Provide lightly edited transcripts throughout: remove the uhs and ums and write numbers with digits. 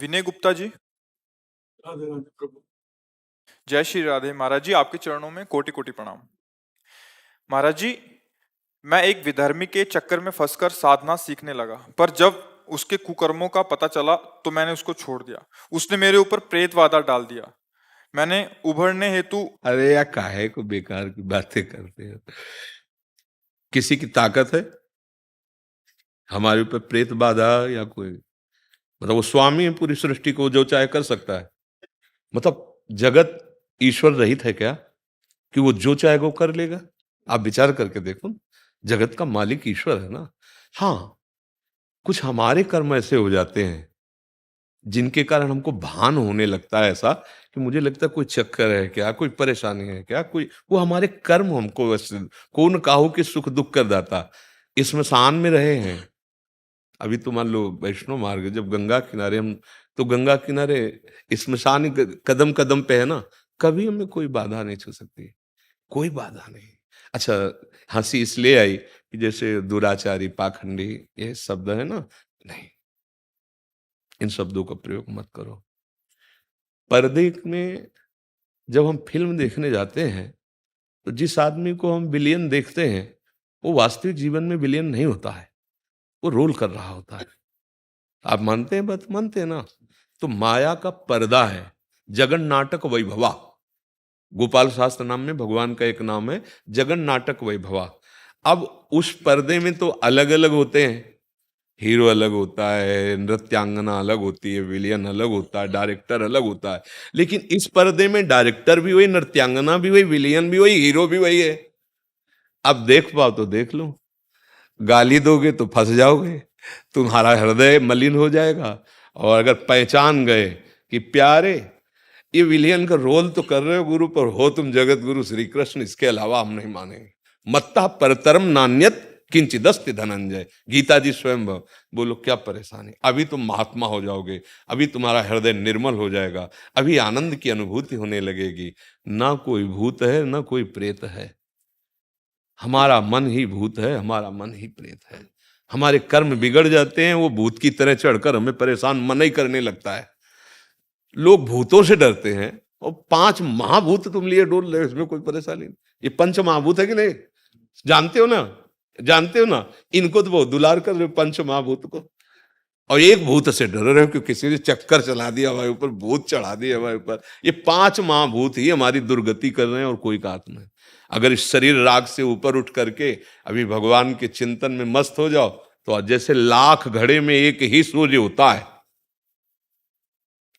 विनय गुप्ता जी। राधे राधे प्रभु। जय श्री राधे। महाराज जी, आपके चरणों में कोटि कोटि प्रणाम। महाराज जी, मैं एक विधर्मी के चक्कर में फंसकर साधना सीखने लगा, पर जब उसके कुकर्मों का पता चला तो मैंने उसको छोड़ दिया। उसने मेरे ऊपर प्रेत वादा डाल दिया। मैंने उभरने हेतु अरे यार, काहे को बेकार की बातें करते हो। किसी की ताकत है हमारे ऊपर प्रेत बाधा या कोई? मतलब वो स्वामी है पूरी सृष्टि को, जो चाहे कर सकता है। मतलब जगत ईश्वर रहित है क्या कि वो जो चाहे वो कर लेगा? आप विचार करके देखो, जगत का मालिक ईश्वर है ना। हाँ, कुछ हमारे कर्म ऐसे हो जाते हैं जिनके कारण हमको भान होने लगता है ऐसा कि मुझे लगता है कोई चक्कर है क्या, कोई परेशानी है क्या, कोई वो हमारे कर्म हमको वैसे कौन काहू के सुख दुख कर दाता। इस स्मशान में रहे हैं। अभी तो मान लो वैष्णो मार्ग, जब गंगा किनारे हम, तो गंगा किनारे स्मशान कदम कदम पे है ना, कभी हमें कोई बाधा नहीं छू सकती, कोई बाधा नहीं। अच्छा, हंसी इसलिए आई कि जैसे दुराचारी, पाखंडी, ये शब्द है ना, नहीं, इन शब्दों का प्रयोग मत करो। पर्दे में जब हम फिल्म देखने जाते हैं तो जिस आदमी को हम विलियन देखते हैं वो वास्तविक जीवन में विलियन नहीं होता है, वो रोल कर रहा होता है। आप मानते हैं, बात मानते हैं ना? तो माया का पर्दा है जगन नाटक वैभवा। गोपाल शास्त्र नाम में भगवान का एक नाम है जगन नाटक वैभवा। अब उस पर्दे में तो अलग अलग होते हैं, हीरो अलग होता है, नृत्यांगना अलग होती है, विलियन अलग होता है, डायरेक्टर अलग होता है। लेकिन इस पर्दे में डायरेक्टर भी वही, नृत्यांगना भी वही, विलियन भी वही, हीरो भी वही है। अब देख पाओ तो देख लो, गाली दोगे तो फंस जाओगे, तुम्हारा हृदय मलिन हो जाएगा। और अगर पहचान गए कि प्यारे ये विलियन का रोल तो कर रहे हो गुरु, पर हो तुम जगत गुरु श्री कृष्ण, इसके अलावा हम नहीं मानेंगे। मत्ता परतरम नान्यत किंचिदस्ति धनंजय। गीता जी स्वयं बोलो, क्या परेशानी, अभी तुम महात्मा हो जाओगे, अभी तुम्हारा हृदय निर्मल हो जाएगा, अभी आनंद की अनुभूति होने लगेगी। ना कोई भूत है ना कोई प्रेत है, हमारा मन ही भूत है, हमारा मन ही प्रेत है। हमारे कर्म बिगड़ जाते हैं, वो भूत की तरह चढ़कर हमें परेशान मन ही करने लगता है। लोग भूतों से डरते हैं और 5 महाभूत तुम लिए डोल रहे हो, इसमें कोई परेशानी नहीं। ये पंच महाभूत है कि नहीं, जानते हो ना? जानते हो ना? इनको तो बहुत दुलार कर रहे हो, पंच महाभूत को। और एक भूत से डर रहे हो कि किसी ने चक्कर चला दिया हमारे ऊपर, भूत चढ़ा दिया हमारे ऊपर। ये 5 महाभूत ही हमारी दुर्गति कर रहे हैं और कोई बात नहीं। अगर इस शरीर राग से ऊपर उठ करके अभी भगवान के चिंतन में मस्त हो जाओ तो जैसे लाख घड़े में एक ही सूर्य होता है,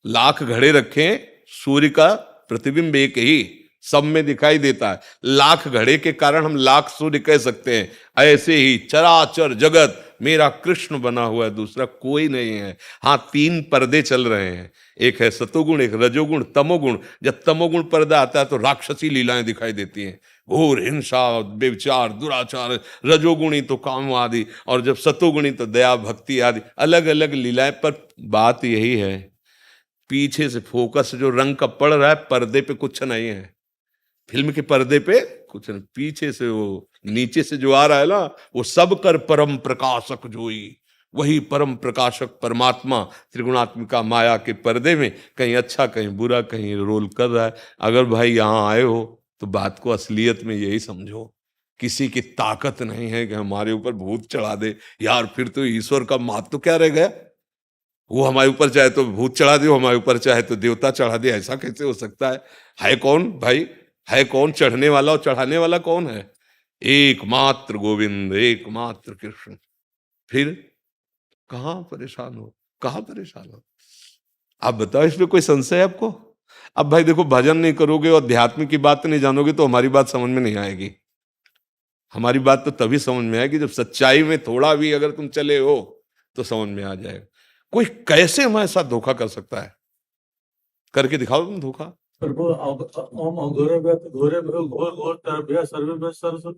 लाख घड़े रखें, सूर्य का प्रतिबिंब एक ही सब में दिखाई देता है। लाख घड़े के कारण हम लाख सूर्य कह सकते हैं। ऐसे ही चराचर जगत मेरा कृष्ण बना हुआ है, दूसरा कोई नहीं है। हाँ, 3 पर्दे चल रहे हैं, एक है सतोगुण, एक रजोगुण, तमोगुण। जब तमोगुण पर्दा आता है तो राक्षसी लीलाएं दिखाई देती हैं, घोर हिंसा, व्यभिचार, दुराचार। रजोगुणी तो काम आदि, और जब सतोगुणी तो दया भक्ति आदि, अलग अलग लीलाएं। पर बात यही है, पीछे से फोकस जो रंग का पड़ रहा है, पर्दे पे कुछ नहीं है। फिल्म के पर्दे पे कुछ नहीं, पीछे से वो नीचे से जो आ रहा है ना, वो सब कर परम प्रकाशक जोई, वही परम प्रकाशक परमात्मा त्रिगुणात्मिका माया के पर्दे में कहीं अच्छा कहीं बुरा कहीं रोल कर रहा है। अगर भाई यहाँ आए हो तो बात को असलियत में यही समझो, किसी की ताकत नहीं है कि हमारे ऊपर भूत चढ़ा दे। यार फिर तो ईश्वर का महत्व तो क्या रह गया? वो हमारे ऊपर चाहे तो भूत चढ़ा दे, हमारे ऊपर चाहे तो देवता चढ़ा दे, ऐसा कैसे हो सकता है? है कौन भाई, है कौन चढ़ने वाला और चढ़ाने वाला कौन है? एकमात्र गोविंद, एकमात्र कृष्ण। फिर कहां परेशान हो, कहां परेशान हो? आप बताओ, इसमें कोई संशय है आपको? अब भाई देखो, भजन नहीं करोगे और अध्यात्म की बात नहीं जानोगे तो हमारी बात समझ में नहीं आएगी। हमारी बात तो तभी समझ में आएगी जब सच्चाई में थोड़ा भी अगर तुम चले हो तो समझ में आ जाएगा। कोई कैसे हमारे साथ धोखा कर सकता है? करके दिखाओ तुम धोखा। प्रभु ओम अघोरेभ्यः घोरेभ्यो घोर घोरतरभ्यः सर्वेभ्यः सर्व।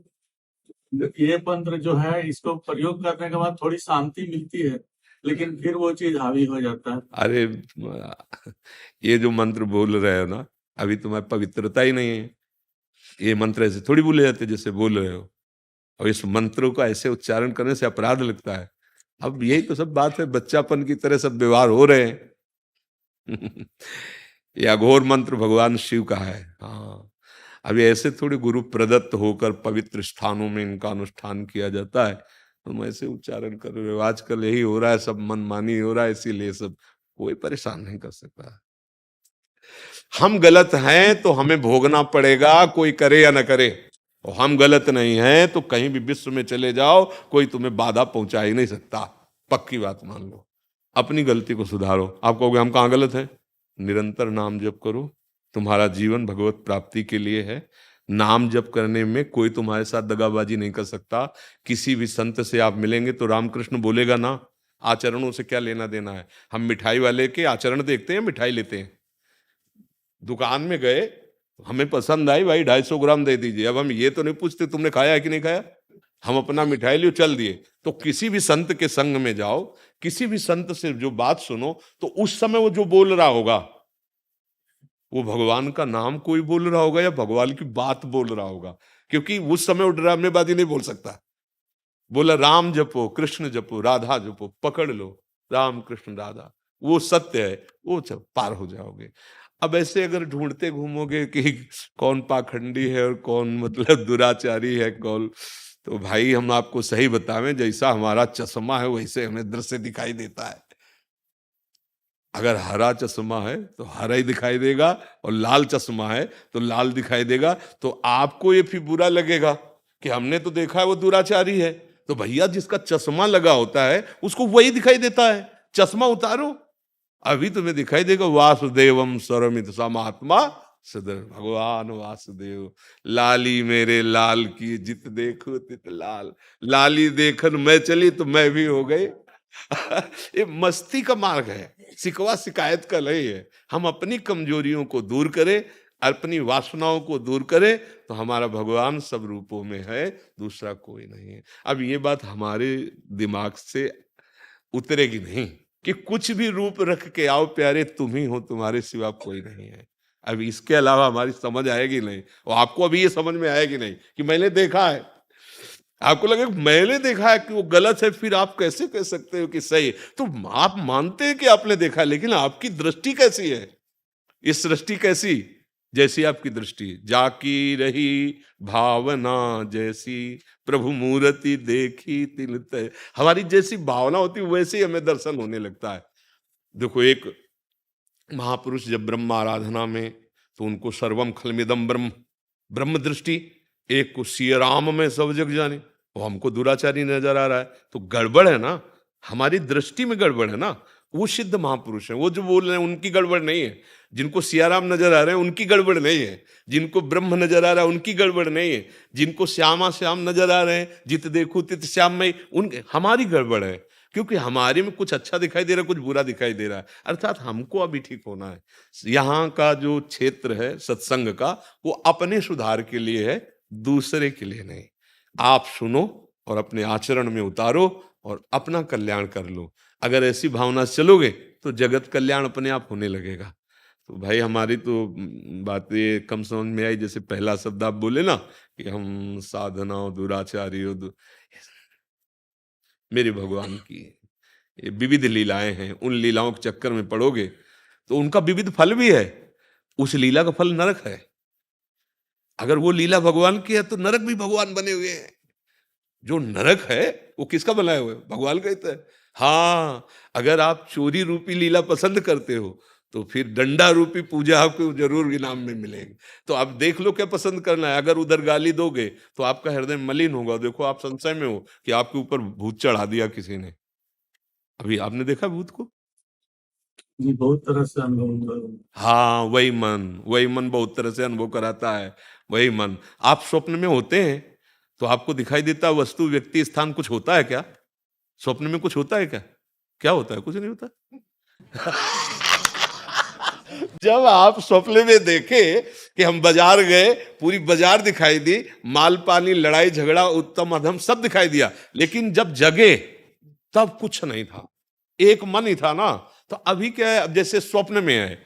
ये मंत्र जो है, इसको प्रयोग करने के बाद थोड़ी शांति मिलती है, लेकिन फिर वो चीज हावी हो जाता है। अरे ये जो मंत्र बोल रहे हो ना, अभी तुम्हारी पवित्रता ही नहीं है। ये मंत्र ऐसे थोड़ी बोले जाते जैसे बोल रहे हो, और इस मंत्रों का ऐसे उच्चारण करने से अपराध लगता है। अब यही तो सब बात है, बच्चापन की तरह सब व्यवहार हो रहे हैं। ये अघोर मंत्र भगवान शिव का है। हाँ, अभी ऐसे थोड़ी गुरु प्रदत्त होकर पवित्र स्थानों में इनका अनुष्ठान किया जाता है, तुम ऐसे उच्चारण कर रहे हो। आजकल यही हो रहा है, सब मनमानी हो रहा है, इसीलिए सब कोई परेशान नहीं कर सकता। हम गलत हैं तो हमें भोगना पड़ेगा, कोई करे या न करे। और हम गलत नहीं हैं तो कहीं भी विश्व में चले जाओ, कोई तुम्हें बाधा पहुंचा ही नहीं सकता। पक्की बात मान लो, अपनी गलती को सुधारो। आप कहोगे हम कहाँ गलत हैं? निरंतर नाम जप करो, तुम्हारा जीवन भगवत प्राप्ति के लिए है। नाम जप करने में कोई तुम्हारे साथ दगाबाजी नहीं कर सकता। किसी भी संत से आप मिलेंगे तो रामकृष्ण बोलेगा ना, आचरणों से क्या लेना देना है। हम मिठाई वाले के आचरण देखते हैं, मिठाई लेते हैं। दुकान में गए, हमें पसंद आई, भाई 250 ग्राम दे दीजिए। अब हम ये तो नहीं पूछते तुमने खाया है कि नहीं खाया, हम अपना मिठाई लियो चल दिए। तो किसी भी संत के संग में जाओ, किसी भी संत से जो बात सुनो, तो उस समय वो जो बोल रहा होगा, वो भगवान का नाम कोई बोल रहा होगा या भगवान की बात बोल रहा होगा। क्योंकि उस समय वो ड्रामेबाजी नहीं बोल सकता। बोला राम जपो, कृष्ण जपो, राधा जपो, पकड़ लो, राम कृष्ण राधा, वो सत्य है, वो पार हो जाओगे। अब ऐसे अगर ढूंढते घूमोगे कि कौन पाखंडी है और कौन मतलब दुराचारी है कौन, तो भाई हम आपको सही बतावें, जैसा हमारा चश्मा है वैसे हमें दृश्य दिखाई देता है। अगर हरा चश्मा है तो हरा ही दिखाई देगा, और लाल चश्मा है तो लाल दिखाई देगा। तो आपको ये फिर बुरा लगेगा कि हमने तो देखा है वो दुराचारी है। तो भैया जिसका चश्मा लगा होता है उसको वही दिखाई देता है। चश्मा उतारो, अभी तुम्हें दिखाई देगा वासुदेवम सर्वमित समात्मा सदर, भगवान वासुदेव। लाली मेरे लाल की जित देखो तित लाल, लाली देखन मैं चली तो मैं भी हो गई। ये मस्ती का मार्ग है, शिकवा शिकायत का नहीं है। हम अपनी कमजोरियों को दूर करें, अपनी वासनाओं को दूर करें, तो हमारा भगवान सब रूपों में है, दूसरा कोई नहीं है। अब ये बात हमारे दिमाग से उतरेगी नहीं कि कुछ भी रूप रख के आओ प्यारे, तुम ही हो, तुम्हारे सिवा कोई नहीं है। अब इसके अलावा हमारी समझ आएगी नहीं, और आपको अभी ये समझ में आएगी नहीं कि मैंने देखा है। आपको लगे मैंने देखा है कि वो गलत है, फिर आप कैसे कह सकते हो कि सही है? तो आप मानते हैं कि आपने देखा, लेकिन आपकी दृष्टि कैसी है? इस सृष्टि कैसी, जैसी आपकी दृष्टि। जाकी रही भावना जैसी, प्रभु मूर्ति देखी तिल तय। हमारी जैसी भावना होती वैसे ही हमें दर्शन होने लगता है। देखो, एक महापुरुष जब ब्रह्म आराधना में, तो उनको सर्वम खलमिदम ब्रह्म, ब्रह्म दृष्टि। एक को सिय राम में सब जग जाने, वो हमको दुराचारी नजर आ रहा है, तो गड़बड़ है ना, हमारी दृष्टि में गड़बड़ है ना। वो सिद्ध महापुरुष हैं, वो जो बोल रहे हैं उनकी गड़बड़ नहीं है। जिनको सियाराम नजर आ रहे हैं उनकी गड़बड़ नहीं है, जिनको ब्रह्म नजर आ रहा है उनकी गड़बड़ नहीं है, जिनको श्यामा श्याम नजर आ रहे हैं, जित देखो तित श्याममय, उनके हमारी गड़बड़ है। क्योंकि हमारे में कुछ अच्छा दिखाई दे रहा है, कुछ बुरा दिखाई दे रहा है, अर्थात हमको अभी ठीक होना है। यहाँ का जो क्षेत्र है सत्संग का, वो अपने सुधार के लिए है, दूसरे के लिए नहीं। आप सुनो और अपने आचरण में उतारो और अपना कल्याण कर लो। अगर ऐसी भावना से चलोगे तो जगत कल्याण अपने आप होने लगेगा। तो भाई हमारी तो बातें कम समझ में आई। जैसे पहला शब्द आप बोले ना कि हम साधना दुराचारी हो, मेरे भगवान की ये विविध लीलाएं हैं। उन लीलाओं के चक्कर में पड़ोगे तो उनका विविध फल भी है। उस लीला का फल नरक है। अगर वो लीला भगवान की है तो नरक भी भगवान बने हुए हैं। जो नरक है वो किसका बनाया हुआ है? भगवान का ही तो है। हाँ, अगर आप चोरी रूपी लीला पसंद करते हो तो फिर डंडा रूपी पूजा आपको जरूर इनाम में मिलेगी। तो आप देख लो क्या पसंद करना है। अगर उधर गाली दोगे तो आपका हृदय मलिन होगा। देखो, आप संशय में हो कि आपके ऊपर भूत चढ़ा दिया किसी ने। अभी आपने देखा भूत को? जी, बहुत तरह से अनुभव। हाँ, वही मन बहुत तरह से अनुभव कराता है। वही मन, आप स्वप्न में होते हैं तो आपको दिखाई देता वस्तु, व्यक्ति, स्थान कुछ होता है क्या? स्वप्न में कुछ होता है क्या? क्या होता है? कुछ नहीं होता। जब आप स्वप्न में देखे कि हम बाजार गए, पूरी बाजार दिखाई दी, माल पानी, लड़ाई झगड़ा, उत्तम अधम सब दिखाई दिया, लेकिन जब जगे तब कुछ नहीं था, एक मन ही था ना। तो अभी क्या है, अब जैसे स्वप्न में है,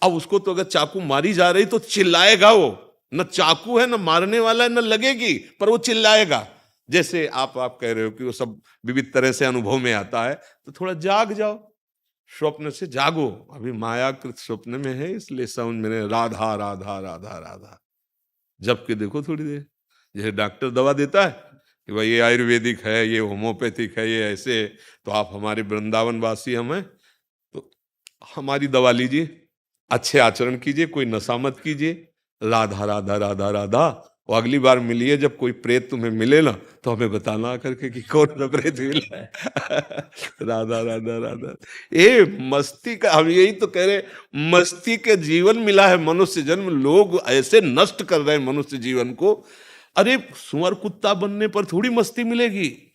अब उसको तो अगर चाकू मारी जा रही तो चिल्लाएगा वो। न चाकू है, न मारने वाला है, न लगेगी, पर वो चिल्लाएगा। जैसे आप कह रहे हो कि वो सब विविध तरह से अनुभव में आता है, तो थोड़ा जाग जाओ। स्वप्न से जागो, अभी मायाकृत स्वप्न में है, इसलिए समझ में नहीं, राधा राधा राधा राधा। जब के देखो थोड़ी देर, जैसे डॉक्टर दवा देता है कि भाई ये आयुर्वेदिक है, ये होम्योपैथिक है, ये ऐसे, तो आप हमारे वृंदावन वासी हम हैं, तो हमारी दवा लीजिए, अच्छे आचरण कीजिए, कोई नशा मत कीजिए, राधा राधा राधा राधा। और अगली बार मिलिए, जब कोई प्रेत तुम्हें मिले ना, तो हमें बताना करके कि कौन सा प्रेत मिला है। राधा राधा राधा। ये मस्ती का, हम यही तो कह रहे, मस्ती के जीवन मिला है मनुष्य जन्म, लोग ऐसे नष्ट कर रहे हैं मनुष्य जीवन को। अरे सुअर कुत्ता बनने पर थोड़ी मस्ती मिलेगी,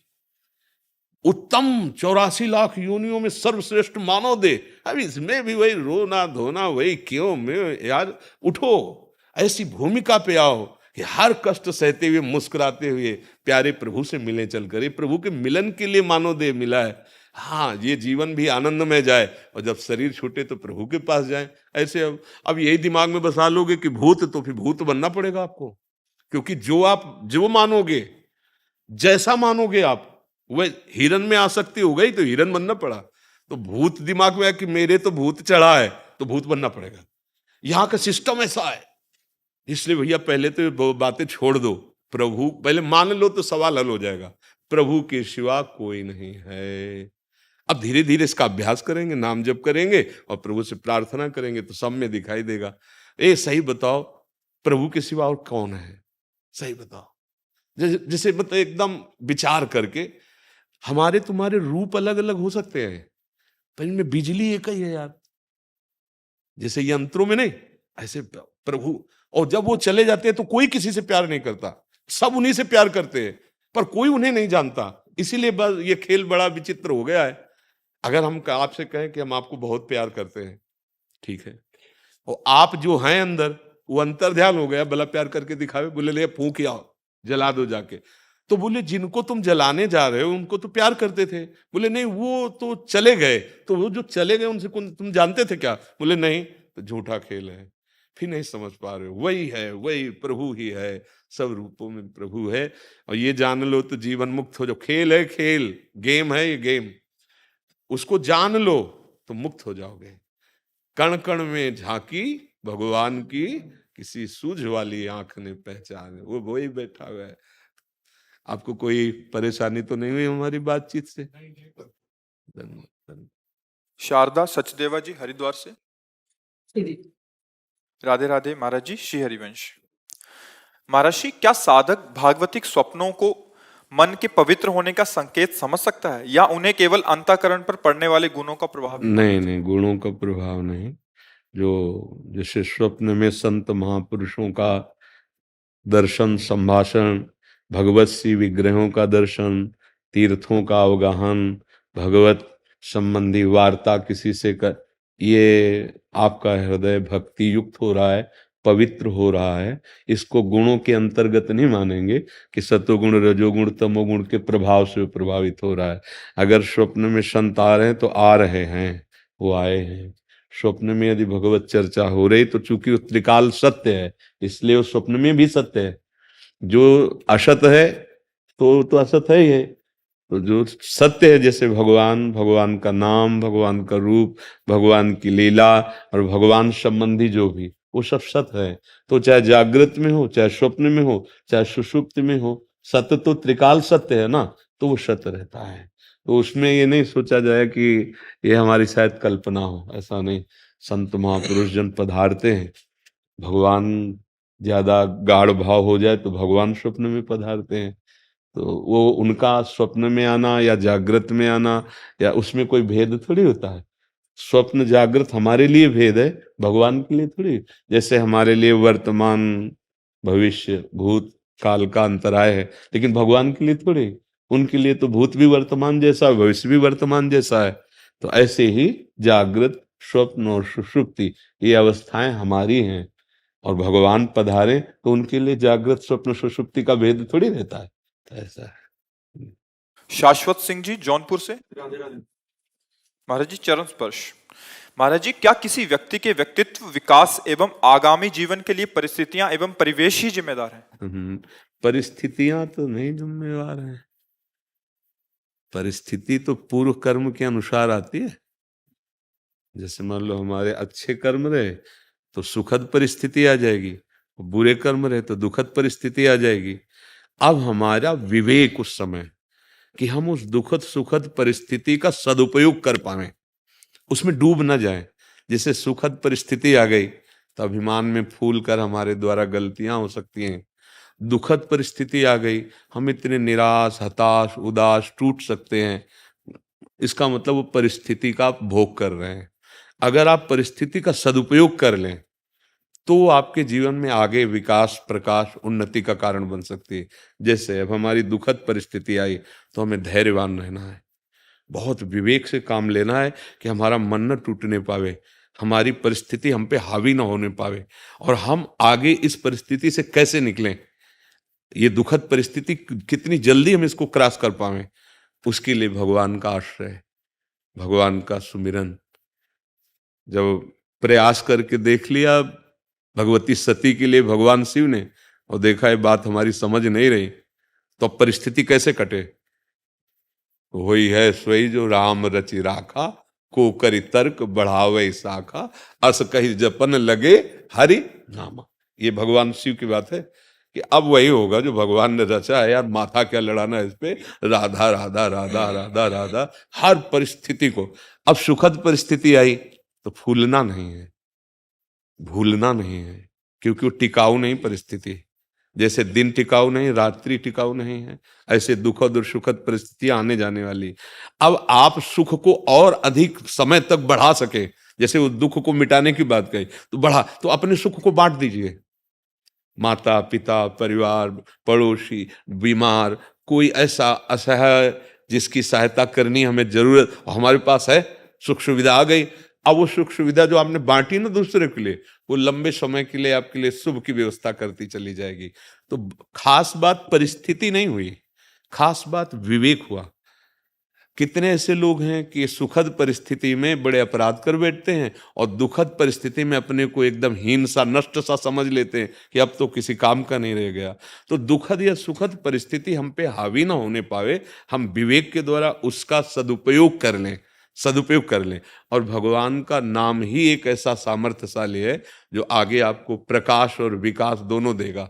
उत्तम 84 लाख योनियों में सर्वश्रेष्ठ मानव दे, अब इसमें भी वही रोना धोना, वही क्यों में यार, उठो, ऐसी भूमिका पे आओ कि हर कष्ट सहते हुए मुस्कुराते हुए प्यारे प्रभु से मिले चल कर। ये प्रभु के मिलन के लिए मानव देह मिला है। हाँ, ये जीवन भी आनंद में जाए, और जब शरीर छूटे तो प्रभु के पास जाए। ऐसे अब यही दिमाग में बसा लोगे कि भूत, तो फिर भूत बनना पड़ेगा आपको, क्योंकि जो मानोगे, जैसा मानोगे आप, वह हिरन में आसक्ति हो गई तो हिरन बनना पड़ा। तो भूत दिमाग में है कि मेरे तो भूत चढ़ा है, तो भूत बनना पड़ेगा। यहाँ का सिस्टम ऐसा है। इसलिए भैया पहले तो वो बातें छोड़ दो, प्रभु पहले मान लो तो सवाल हल हो जाएगा। प्रभु के सिवा कोई नहीं है। अब धीरे धीरे इसका अभ्यास करेंगे, नाम जप करेंगे और प्रभु से प्रार्थना करेंगे तो सब में दिखाई देगा। ए सही बताओ, प्रभु के सिवा और कौन है? सही बताओ। जैसे मतलब एकदम विचार करके, हमारे तुम्हारे रूप अलग अलग हो सकते हैं, पर इनमें बिजली एक ही है यार। जैसे यंत्रों में नहीं, ऐसे प्रभु, और जब वो चले जाते हैं तो कोई किसी से प्यार नहीं करता, सब उन्हीं से प्यार करते हैं, पर कोई उन्हें नहीं जानता। इसीलिए बस ये खेल बड़ा विचित्र हो गया है। अगर हम आपसे कहें कि हम आपको बहुत प्यार करते हैं, ठीक है, और आप जो हैं अंदर, वो अंतर ध्यान हो गया, भला प्यार करके दिखावे, बोले ले फूंक आओ, जला दो जाके, तो बोले जिनको तुम जलाने जा रहे हो उनको तो प्यार करते थे। बोले नहीं, वो तो चले गए, तो वो जो चले गए उनसे तुम जानते थे क्या? बोले नहीं, तो झूठा खेल है, फिर नहीं समझ पा रहे हो। वही है, वही प्रभु ही है, सब रूपों में प्रभु है। और ये जान लो तो जीवन मुक्त हो जाओ। खेल है, खेल, गेम है ये, गेम, उसको जान लो तो मुक्त हो जाओगे। कण कण में झांकी भगवान की, किसी सूझ वाली आंख ने पहचान, वो वही बैठा हुआ है। आपको कोई परेशानी तो नहीं हुई हमारी बातचीत से? धन्यवाद। शारदा सचदेवा जी हरिद्वार से। राधे राधे महाराज जी। श्री हरिवंश। महाराज जी, क्या साधक भागवतिक स्वप्नों को मन के पवित्र होने का संकेत समझ सकता है, या उन्हें केवल अंतःकरण पर पड़ने वाले गुणों का प्रभाव? नहीं नहीं, गुणों का प्रभाव नहीं। जो जैसे स्वप्न में संत महापुरुषों का दर्शन, संभाषण, भगवत सी विग्रहों का दर्शन, तीर्थों का अवगाहन, भगवत संबंधी वार्ता किसी से कर, ये आपका हृदय भक्ति युक्त हो रहा है, पवित्र हो रहा है। इसको गुणों के अंतर्गत नहीं मानेंगे कि सतोगुण रजोगुण तमोगुण के प्रभाव से प्रभावित हो रहा है। अगर स्वप्न में संत आ रहे हैं तो आ रहे हैं, वो आए हैं। स्वप्न में यदि भगवत चर्चा हो रही तो चूंकि वो त्रिकाल सत्य है, इसलिए वो स्वप्न में भी सत्य है। जो असत है तो असत है ही है। तो जो सत्य है, जैसे भगवान, भगवान का नाम, भगवान का रूप, भगवान की लीला और भगवान संबंधी जो भी, वो सब सत्य है। तो चाहे जागृत में हो, चाहे स्वप्न में हो, चाहे सुषुप्त में हो, सत्य तो त्रिकाल सत्य है ना, तो वो सत्य रहता है। तो उसमें ये नहीं सोचा जाए कि ये हमारी शायद कल्पना हो, ऐसा नहीं। संत महापुरुष जन पधारते हैं, भगवान ज्यादा गाढ़ भाव हो जाए तो भगवान स्वप्न में पधारते हैं। तो वो उनका स्वप्न में आना या जागृत में आना, या उसमें कोई भेद थोड़ी होता है। स्वप्न जागृत हमारे लिए भेद है, भगवान के लिए थोड़ी। जैसे हमारे लिए वर्तमान, भविष्य, भूत काल का अंतराय है, लेकिन भगवान के लिए थोड़ी। उनके लिए तो भूत भी वर्तमान जैसा, भविष्य भी वर्तमान जैसा है। तो ऐसे ही जागृत, स्वप्न और सुषुप्ति, ये अवस्थाएं हमारी हैं, और भगवान पधारे तो उनके लिए जागृत, स्वप्न, सुषुप्ति का भेद थोड़ी रहता है। तो ऐसा है। शाश्वत सिंह जी जौनपुर से। महाराज जी चरण स्पर्श। महाराज जी, क्या किसी व्यक्ति के व्यक्तित्व विकास एवं आगामी जीवन के लिए परिस्थितियां एवं परिवेश ही जिम्मेदार हैं? परिस्थितियां तो नहीं जिम्मेवार हैं। परिस्थिति तो पूर्व कर्म के अनुसार आती है। जैसे मान लो हमारे अच्छे कर्म रहे तो सुखद परिस्थिति आ जाएगी, बुरे कर्म रहे तो दुखद परिस्थिति आ जाएगी। अब हमारा विवेक उस समय कि हम उस दुखद सुखद परिस्थिति का सदुपयोग कर पाए, उसमें डूब न जाए। जैसे सुखद परिस्थिति आ गई तो अभिमान में फूल कर हमारे द्वारा गलतियां हो सकती हैं। दुखद परिस्थिति आ गई, हम इतने निराश, हताश, उदास, टूट सकते हैं। इसका मतलब वो परिस्थिति का आप भोग कर रहे हैं। अगर आप परिस्थिति का सदुपयोग कर लें तो आपके जीवन में आगे विकास, प्रकाश, उन्नति का कारण बन सकती है। जैसे अब हमारी दुखद परिस्थिति आई तो हमें धैर्यवान रहना है, बहुत विवेक से काम लेना है कि हमारा मन न टूटने पावे, हमारी परिस्थिति हम पे हावी ना होने पावे, और हम आगे इस परिस्थिति से कैसे निकलें, ये दुखद परिस्थिति कितनी जल्दी हम इसको क्रॉस कर पावे, उसके लिए भगवान का आश्रय, भगवान का सुमिरन। जब प्रयास करके देख लिया भगवती सती के लिए भगवान शिव ने, और देखा है बात हमारी समझ नहीं रही, तो अब परिस्थिति कैसे कटे? वही है सोई जो राम रचि राखा, को करि तर्क बढ़ावे शाखा, अस कहि जपन लगे हरि नामा। ये भगवान शिव की बात है कि अब वही होगा जो भगवान ने रचा है। यार माथा क्या लड़ाना है इस पे, राधा राधा राधा राधा राधा हर परिस्थिति को। अब सुखद परिस्थिति आई तो फूलना नहीं है, भूलना नहीं है, क्योंकि वो टिकाऊ नहीं परिस्थिति। जैसे दिन टिकाऊ नहीं, रात्रि टिकाऊ नहीं है, ऐसे दुखद और सुखद परिस्थितियां आने जाने वाली। अब आप सुख को और अधिक समय तक बढ़ा सके, जैसे वो दुख को मिटाने की बात कही तो बढ़ा, तो अपने सुख को बांट दीजिए। माता पिता, परिवार, पड़ोसी, बीमार, कोई ऐसा असहाय जिसकी सहायता करनी हमें जरूरत, हमारे पास है, सुख सुविधा आ गई। अब वो सुख सुविधा जो आपने बांटी ना दूसरे के लिए, वो लंबे समय के लिए आपके लिए शुभ की व्यवस्था करती चली जाएगी। तो खास बात परिस्थिति नहीं हुई, खास बात विवेक हुआ। कितने ऐसे लोग हैं कि सुखद परिस्थिति में बड़े अपराध कर बैठते हैं और दुखद परिस्थिति में अपने को एकदम हीन सा, नष्ट सा समझ लेते हैं कि अब तो किसी काम का नहीं रह गया। तो दुखद या सुखद परिस्थिति हम पे हावी ना होने पावे, हम विवेक के द्वारा उसका सदुपयोग कर लें, सदुपयोग कर लें। और भगवान का नाम ही एक ऐसा सामर्थ्यशाली है जो आगे आपको प्रकाश और विकास दोनों देगा।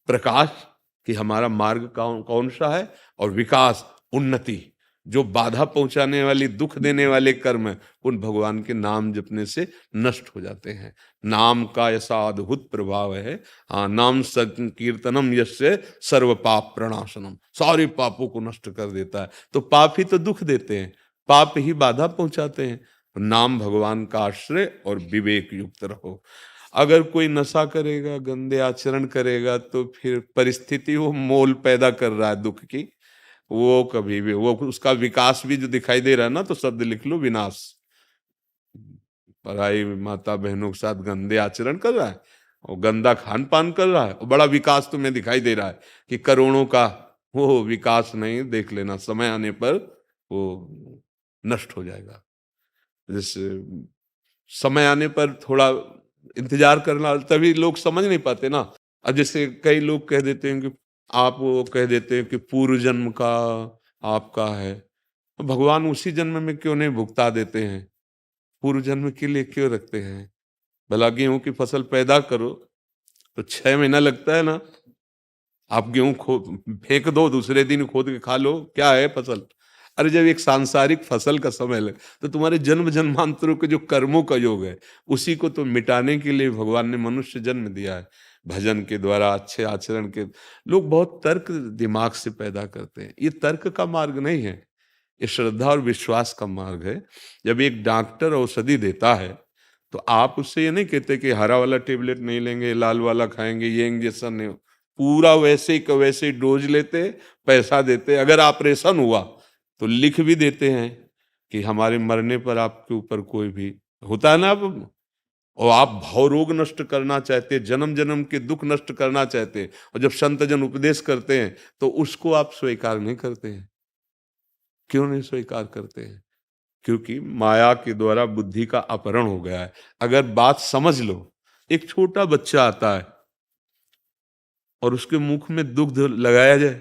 प्रकाश कि हमारा मार्ग कौन सा है, और विकास, उन्नति। जो बाधा पहुंचाने वाली, दुख देने वाले कर्म है, उन भगवान के नाम जपने से नष्ट हो जाते हैं। नाम का ऐसा अद्भुत प्रभाव है। हाँ, नाम संकीर्तनम यस्य सर्व पाप प्रणाशनम, सारे पापों को नष्ट कर देता है। तो पाप ही तो दुख देते हैं, पाप ही बाधा पहुंचाते हैं। नाम भगवान का आश्रय और विवेक युक्त रहो। अगर कोई नशा करेगा, गंदे आचरण करेगा, तो फिर परिस्थिति वो मोल पैदा कर रहा है दुख की, वो कभी भी, वो उसका विकास भी जो दिखाई दे रहा है ना, तो शब्द लिख लो विनाश। पराई माता बहनों के साथ गंदे आचरण कर रहा है और गंदा खान पान कर रहा है, और बड़ा विकास तुम्हें दिखाई दे रहा है कि करोड़ों का, वो विकास नहीं, देख लेना समय आने पर वो नष्ट हो जाएगा। जैसे समय आने पर थोड़ा इंतजार करना, तभी लोग समझ नहीं पाते ना। अब जैसे कई लोग कह देते हैं कि आप, वो कह देते हैं कि पूर्व जन्म का आपका है, तो भगवान उसी जन्म में क्यों नहीं भुगता देते हैं? पूर्व जन्म के लिए क्यों रखते हैं? भला गेहूं की फसल पैदा करो तो 6 महीना लगता है ना, आप गेहूं फेंक दो, दूसरे दिन खोद के खा लो, क्या है फसल? अरे जब एक सांसारिक फसल का समय लगे तो तुम्हारे जन्म जन्मांतरों के जो कर्मों का योग है, उसी को तो मिटाने के लिए भगवान ने मनुष्य जन्म दिया है। भजन के द्वारा, अच्छे आचरण के, लोग बहुत तर्क दिमाग से पैदा करते हैं। ये तर्क का मार्ग नहीं है, ये श्रद्धा और विश्वास का मार्ग है। जब एक डॉक्टर औषधि देता है तो आप उससे ये नहीं कहते कि हरा वाला टेबलेट नहीं लेंगे, लाल वाला खाएंगे, ये इंजेक्शन नहीं, पूरा वैसे ही वैसे ही डोज लेते, पैसा देते। अगर ऑपरेशन हुआ तो लिख भी देते हैं कि हमारे मरने पर आपके ऊपर कोई भी होता है ना, आप और आप भाव रोग नष्ट करना चाहते, जन्म जन्म के दुख नष्ट करना चाहते, और जब संत जन उपदेश करते हैं तो उसको आप स्वीकार नहीं करते हैं। क्यों नहीं स्वीकार करते हैं? क्योंकि माया के द्वारा बुद्धि का अपहरण हो गया है। अगर बात समझ लो, एक छोटा बच्चा आता है और उसके मुख में दुग्ध लगाया जाए,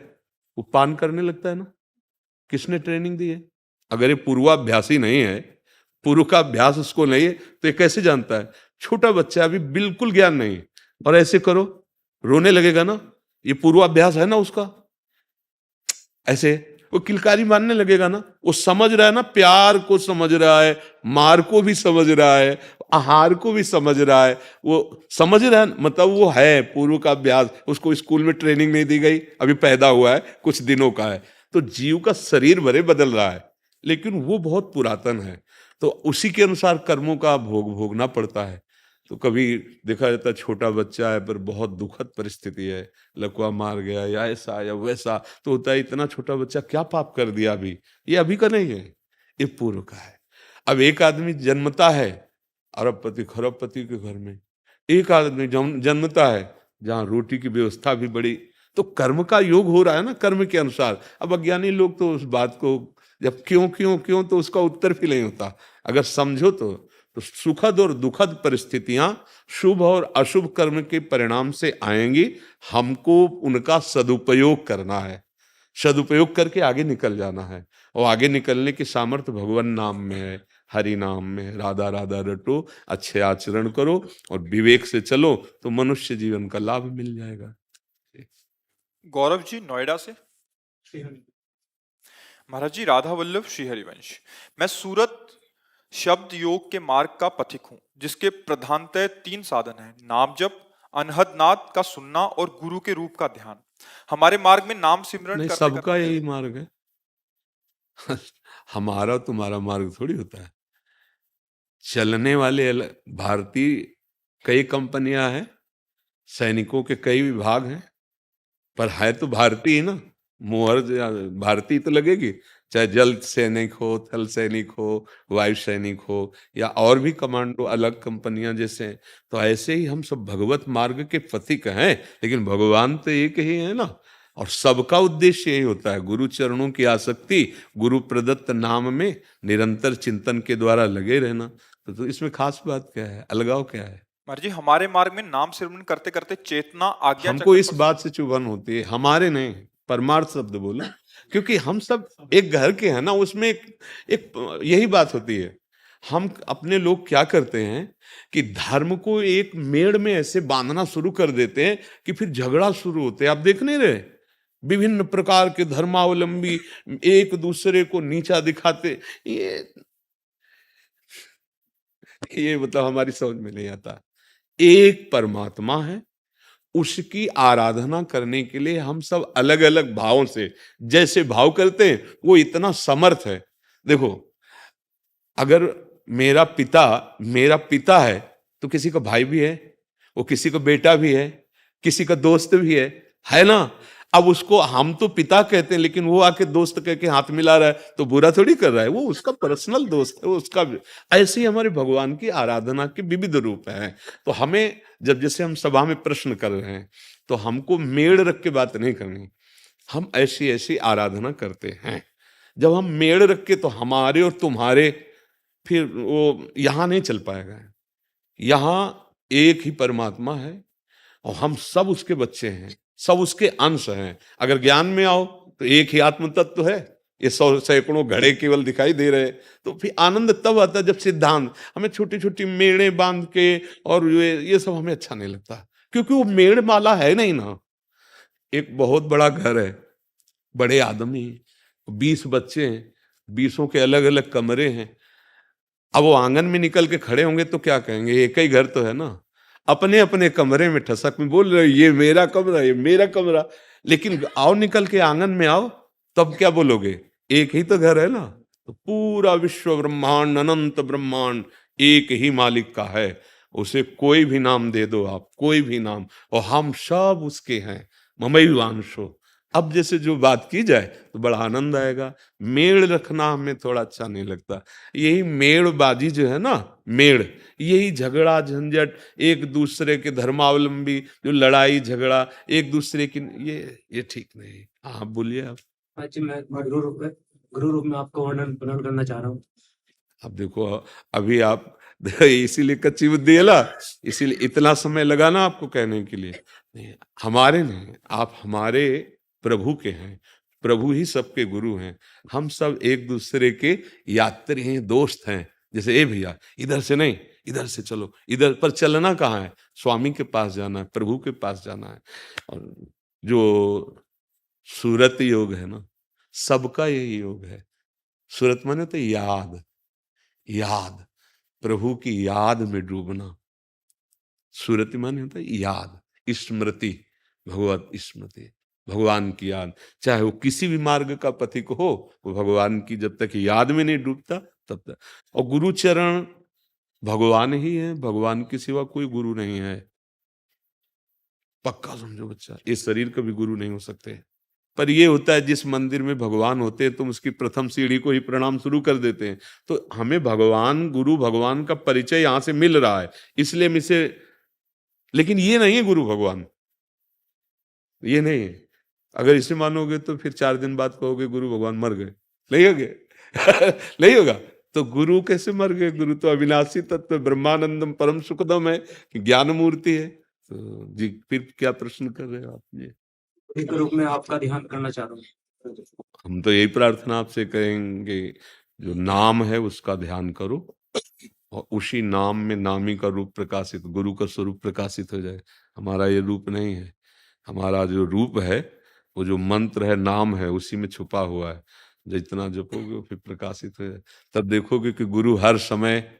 वो पान करने लगता है ना। किसने ट्रेनिंग दी है? अगर ये पूर्वाभ्यासी नहीं है पूर्व का अभ्यास उसको नहीं है तो ये कैसे जानता है? छोटा बच्चा अभी बिल्कुल ज्ञान नहीं है, और ऐसे करो रोने लगेगा ना, ये पूर्वाभ्यास है ना उसका। ऐसे वो किलकारी मारने लगेगा ना, वो समझ रहा है ना, प्यार को समझ रहा है, मार को भी समझ रहा है, आहार को भी समझ रहा है, वो समझ रहा है, मतलब वो है पूर्व का अभ्यास। उसको स्कूल में ट्रेनिंग नहीं दी गई, अभी पैदा हुआ है, कुछ दिनों का है, तो जीव का शरीर भरे बदल रहा है, लेकिन वो बहुत पुरातन है, तो उसी के अनुसार कर्मों का भोगना पड़ता है। तो कभी देखा जाता है छोटा बच्चा है पर बहुत दुखद परिस्थिति है, लकवा मार गया या ऐसा या वैसा, तो होता है इतना छोटा बच्चा क्या पाप कर दिया अभी, ये अभी का नहीं है, ये पूर्व का है। अब एक आदमी जन्मता है अरबपति खरबपति के घर में, एक आदमी जन्मता है जहाँ रोटी की व्यवस्था भी बड़ी, तो कर्म का योग हो रहा है ना, कर्म के अनुसार। अब अज्ञानी लोग तो उस बात को जब क्यों क्यों क्यों तो उसका उत्तर भी नहीं होता। अगर समझो तो सुखद और दुखद परिस्थितियां शुभ और अशुभ कर्म के परिणाम से आएंगी, हमको उनका सदुपयोग करना है, सदुपयोग करके आगे निकल जाना है, और आगे निकलने की सामर्थ्य भगवान नाम में है, हरि नाम में है। राधा राधा रटो, अच्छे आचरण करो और विवेक से चलो तो मनुष्य जीवन का लाभ मिल जाएगा। गौरव जी नोएडा से। महाराज जी, राधा वल्लभ श्री हरिवंश। मैं सूरत शब्द योग के मार्ग का पथिक हूँ, जिसके प्रधानतः 3 साधन हैं: नाम जप, अनहद नाद का सुनना और गुरु के रूप का ध्यान। हमारे मार्ग में नाम सिमरन नहीं, करते सबका करते यही मार्ग है। हमारा तुम्हारा मार्ग थोड़ी होता है। चलने वाले भारतीय कई कंपनियां हैं, सैनिकों के कई विभाग हैं, पर है तो भारतीय ही ना, मोहर भारतीय तो लगेगी, चाहे जल सैनिक हो, थल सैनिक हो, वायु सैनिक हो, या और भी कमांडो अलग कंपनियां जैसे हैं। तो ऐसे ही हम सब भगवत मार्ग के पथिक हैं, लेकिन भगवान तो एक ही है ना, और सबका उद्देश्य यही होता है, गुरु चरणों की आसक्ति, गुरु प्रदत्त नाम में निरंतर चिंतन के द्वारा लगे रहना। तो इसमें खास बात क्या है, अलगाव क्या है? महाराज जी, हमारे मार्ग में नाम सिमरन करते करते चेतना आज्ञा हमको चक्र इस पर बात से चुभन होती है, हमारे नहीं, परमार्थ शब्द बोलो, क्योंकि हम सब एक घर के हैं ना, उसमें एक यही बात होती है। हम अपने लोग क्या करते हैं कि धर्म को एक मेड़ में ऐसे बांधना शुरू कर देते हैं कि फिर झगड़ा शुरू होते हैं। आप देख नहीं रहे, विभिन्न प्रकार के धर्मावलंबी एक दूसरे को नीचा दिखाते, ये मतलब हमारी समझ में नहीं आता। एक परमात्मा है, उसकी आराधना करने के लिए हम सब अलग अलग भावों से जैसे भाव करते हैं, वो इतना समर्थ है। देखो, अगर मेरा पिता है तो किसी का भाई भी है, वो किसी का बेटा भी है, किसी का दोस्त भी है ना। अब उसको हम तो पिता कहते हैं, लेकिन वो आके दोस्त कह के हाथ मिला रहा है तो बुरा थोड़ी कर रहा है, वो उसका पर्सनल दोस्त है, वो उसका। ऐसे ही हमारे भगवान की आराधना के विविध रूप हैं। तो हमें जब जैसे हम सभा में प्रश्न कर रहे हैं तो हमको मेड़ रख के बात नहीं करनी, हम ऐसी ऐसी आराधना करते हैं। जब हम मेड़ रख के, तो हमारे और तुम्हारे फिर वो यहां नहीं चल पाएगा। यहां एक ही परमात्मा है और हम सब उसके बच्चे हैं, सब उसके अंश हैं। अगर ज्ञान में आओ तो एक ही आत्म तत्व है, ये 100 सैकड़ों घड़े केवल दिखाई दे रहे। तो फिर आनंद तब आता है जब सिद्धांत, हमें छोटी छोटी मेड़े बांध के और ये सब हमें अच्छा नहीं लगता, क्योंकि वो मेड़ माला है नहीं ना। एक बहुत बड़ा घर है, बड़े आदमी, 20 बच्चे हैं, 20 के अलग अलग कमरे हैं। अब वो आंगन में निकल के खड़े होंगे तो क्या कहेंगे, एक ही घर तो है ना। अपने अपने कमरे में ठसक में बोल रहे, ये मेरा कमरा, ये मेरा कमरा। लेकिन आओ निकल के आंगन में आओ, तब क्या बोलोगे, एक ही तो घर है ना। तो पूरा विश्व ब्रह्मांड, अनंत ब्रह्मांड एक ही मालिक का है। उसे कोई भी नाम दे दो आप, कोई भी नाम, और हम सब उसके हैं। ममैवांशो। अब जैसे जो बात की जाए तो बड़ा आनंद आएगा। मेड़ रखना हमें थोड़ा अच्छा नहीं लगता। यही मेड़बाजी जो है ना, मेड़, यही झगड़ा झंझट, एक दूसरे के धर्मावलंबी जो लड़ाई झगड़ा एक दूसरे की, ये ठीक नहीं। हाँ बोलिए आप। आज मैं गुरु रूप में आपको वर्णन करना चाह रहा हूँ। अब देखो, अभी आप इसीलिए कच्ची बुद्धि है ना, इसीलिए इतना समय लगा ना आपको कहने के लिए। नहीं, हमारे नहीं, आप हमारे प्रभु के हैं, प्रभु ही सबके गुरु हैं। हम सब एक दूसरे के यात्री हैं, दोस्त हैं, जैसे ए भैया इधर से नहीं, इधर से चलो, इधर पर चलना कहाँ है? स्वामी के पास जाना है, प्रभु के पास जाना है। और जो सूरत योग है ना, सबका यही योग है। सूरत माने तो याद, याद, प्रभु की याद में डूबना। सूरत माने होता है याद, स्मृति, भगवत स्मृति, भगवान की याद। चाहे वो किसी भी मार्ग का पथिक हो, वो भगवान की जब तक याद में नहीं डूबता तब तक। और गुरु चरण भगवान ही है, भगवान के सिवा कोई गुरु नहीं है। पक्का समझो बच्चा, इस शरीर का भी गुरु नहीं हो सकते। पर ये होता है जिस मंदिर में भगवान होते हैं तुम उसकी प्रथम सीढ़ी को ही प्रणाम शुरू कर देते हैं। तो हमें भगवान, गुरु भगवान का परिचय यहां से मिल रहा है, इसलिए हम इसे, लेकिन ये नहीं है गुरु भगवान, ये नहीं है। अगर इसे मानोगे तो फिर 4 दिन बाद कहोगे गुरु भगवान मर गए, नहीं होगे नहीं होगा। तो गुरु कैसे मर गए? गुरु तो अविनाशी तत्व ब्रह्मानंदम परम सुखदम है, ज्ञान मूर्ति है। तो जी फिर क्या प्रश्न कर रहे हो आप? ये एक रूप में आपका ध्यान करना चाह रहा हूँ। हम तो यही प्रार्थना आपसे करेंगे, जो नाम है उसका ध्यान करो और उसी नाम में नामी का रूप प्रकाशित, गुरु का स्वरूप प्रकाशित हो जाए। हमारा ये रूप नहीं है, हमारा जो रूप है वो जो मंत्र है, नाम है, उसी में छुपा हुआ है। जितना जपोगे वो फिर प्रकाशित हो जाए। तब देखोगे कि गुरु हर समय,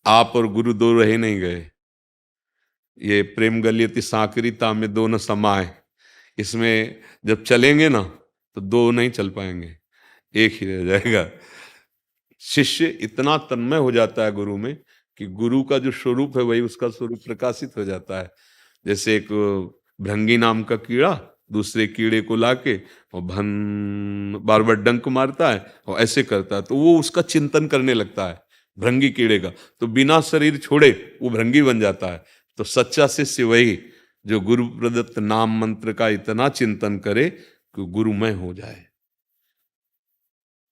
आप और गुरु दो रह नहीं गए। ये प्रेम गलियति सांकरिता में दो न समाए, इसमें जब चलेंगे ना तो दो नहीं चल पाएंगे, एक ही रह जाएगा। शिष्य इतना तन्मय हो जाता है गुरु में कि गुरु का जो स्वरूप है वही उसका स्वरूप प्रकाशित हो जाता है। जैसे एक भृंगी नाम का कीड़ा दूसरे कीड़े को लाके और भन बार बार डंक मारता है और ऐसे करता है, तो वो उसका चिंतन करने लगता है भृंगी कीड़े का, तो बिना शरीर छोड़े वो भृंगी बन जाता है। तो सच्चा शिष्य वही जो गुरु प्रदत्त नाम मंत्र का इतना चिंतन करे कि गुरुमय हो जाए,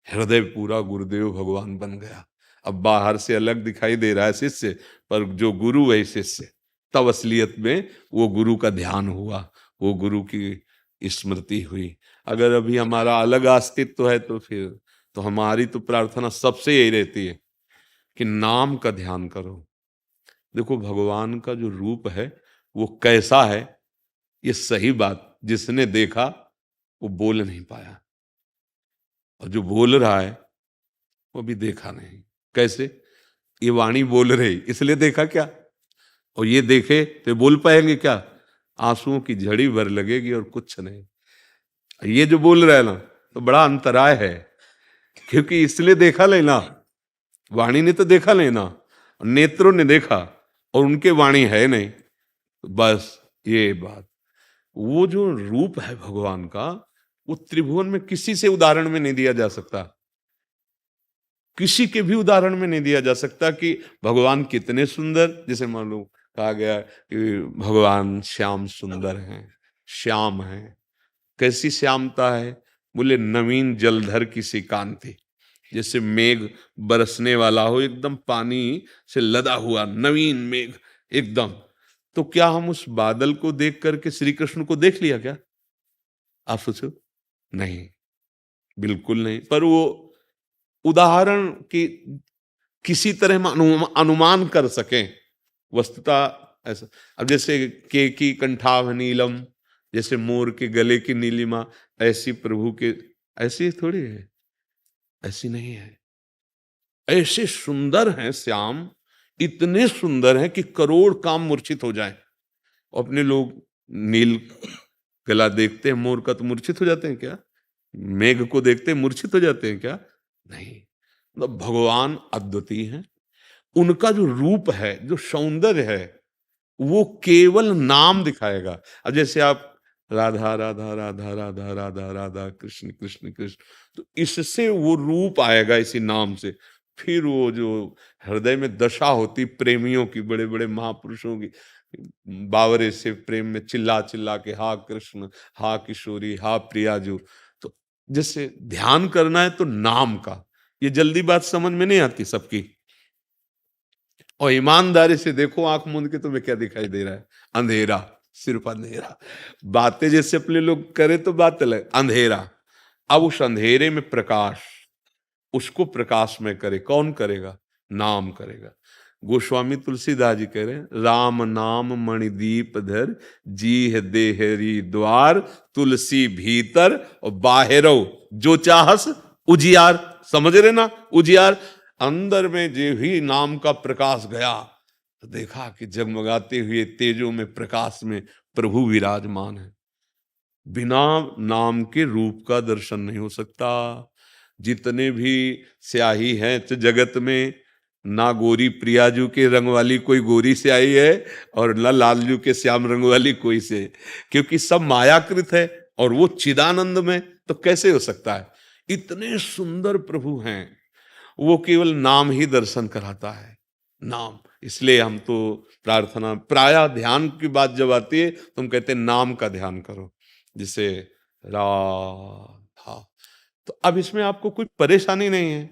हृदय पूरा गुरुदेव भगवान बन गया। अब बाहर से अलग दिखाई दे रहा है शिष्य, पर जो गुरु है शिष्य, तब असलियत में वो गुरु का ध्यान हुआ, वो गुरु की स्मृति हुई। अगर अभी हमारा अलग अस्तित्व है तो फिर तो हमारी तो प्रार्थना सबसे यही रहती है कि नाम का ध्यान करो। देखो भगवान का जो रूप है वो कैसा है, ये सही बात जिसने देखा वो बोल नहीं पाया, और जो बोल रहा है वो भी देखा नहीं। कैसे? ये वाणी बोल रही इसलिए देखा क्या, और ये देखे तो बोल पाएंगे क्या? आंसुओं की झड़ी भर लगेगी और कुछ नहीं। ये जो बोल रहा है ना तो बड़ा अंतराय है, क्योंकि इसलिए देखा लेना, वाणी ने तो देखा लेना, नेत्रों ने देखा और उनके वाणी है नहीं। बस ये बात, वो जो रूप है भगवान का वो त्रिभुवन में किसी से उदाहरण में नहीं दिया जा सकता, किसी के भी उदाहरण में नहीं दिया जा सकता कि भगवान कितने सुंदर। जैसे मान लो कहा गया कि भगवान श्याम सुंदर हैं, श्याम हैं। कैसी श्यामता है? बोले नवीन जलधर की सी कांति, जैसे मेघ बरसने वाला हो, एकदम पानी से लदा हुआ नवीन मेघ एकदम। तो क्या हम उस बादल को देख करके श्री कृष्ण को देख लिया क्या? आप सोचो, नहीं, बिल्कुल नहीं। पर वो उदाहरण की किसी तरह हम अनुमान कर सकें, वस्तुतः ऐसा। अब जैसे के की कंठाभ नीलम, जैसे मोर के गले की नीलिमा, ऐसी प्रभु के, ऐसी थोड़ी है, ऐसी नहीं है। ऐसे सुंदर हैं श्याम, इतने सुंदर हैं कि करोड़ काम मूर्छित हो जाएं। अपने लोग नील गला देखते हैं मोर का तो मूर्छित हो जाते हैं क्या? मेघ को देखते हैं मूर्छित हो जाते हैं क्या? नहीं। मतलब भगवान अद्वितीय हैं, उनका जो रूप है, जो सौंदर्य है, वो केवल नाम दिखाएगा। अब जैसे आप राधा राधा राधा राधा राधा राधा कृष्ण कृष्ण कृष्ण, तो इससे वो रूप आएगा इसी नाम से। फिर वो जो हृदय में दशा होती प्रेमियों की, बड़े बड़े महापुरुषों की, बावरे से प्रेम में चिल्ला चिल्ला के हा कृष्ण, हा किशोरी, हा प्रियाजू। तो जैसे ध्यान करना है तो नाम का, ये जल्दी बात समझ में नहीं आती सबकी। और ईमानदारी से देखो आंख मूंद के तुम्हें क्या दिखाई दे रहा है? अंधेरा, सिर्फ अंधेरा। बातें जैसे अपने लोग करे तो बात अलग, अंधेरा। अब उस अंधेरे में प्रकाश, उसको प्रकाश में करे, कौन करेगा? नाम करेगा। गोस्वामी तुलसीदास जी कह रहे हैं, राम नाम मणिदीप धर, जीह देहरी द्वार, तुलसी भीतर और बाहरो जो चाहस उजियार। समझ रहे ना, उजियार। अंदर में जो ही नाम का प्रकाश गया तो देखा कि जगमगाते हुए तेजों में, प्रकाश में प्रभु विराजमान है। बिना नाम के रूप का दर्शन नहीं हो सकता। जितने भी स्याही हैं तो जगत में, ना गोरी प्रियाजू के रंग वाली कोई गोरी स्याही है और ना लालजू के श्याम रंग वाली कोई से, क्योंकि सब मायाकृत है और वो चिदानंद में, तो कैसे हो सकता है। इतने सुंदर प्रभु हैं, वो केवल नाम ही दर्शन कराता है, नाम। इसलिए हम तो प्रार्थना, प्रायः ध्यान की बात जब आती है तो हम कहते हैं नाम का ध्यान करो, जिसे राधा। तो अब इसमें आपको कोई परेशानी नहीं है,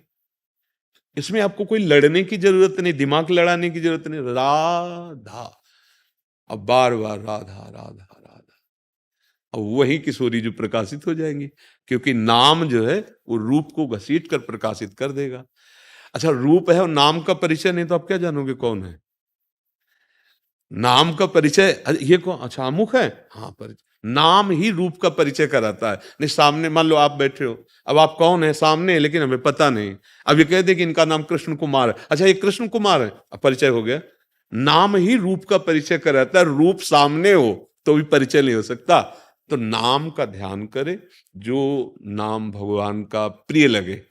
इसमें आपको कोई लड़ने की जरूरत नहीं, दिमाग लड़ाने की जरूरत नहीं। राधा, अब बार बार राधा राधा राधा, अब वही किशोरी जो प्रकाशित हो जाएंगी, क्योंकि नाम जो है वो रूप को घसीट कर प्रकाशित कर देगा। अच्छा, रूप है और नाम का परिचय नहीं तो आप क्या जानोगे कौन है। नाम का परिचय, ये कौन, अच्छा अमुक है, हाँ परिचय। नाम ही रूप का परिचय कराता है। नहीं सामने, मान लो आप बैठे हो, अब आप कौन है सामने, लेकिन हमें पता नहीं। अब ये कह दे कि इनका नाम कृष्ण कुमार है, अच्छा ये कृष्ण कुमार है, अब परिचय हो गया। नाम ही रूप का परिचय कराता है, रूप सामने हो तो भी परिचय नहीं हो सकता। तो नाम का ध्यान करे, जो नाम भगवान का प्रिय लगे,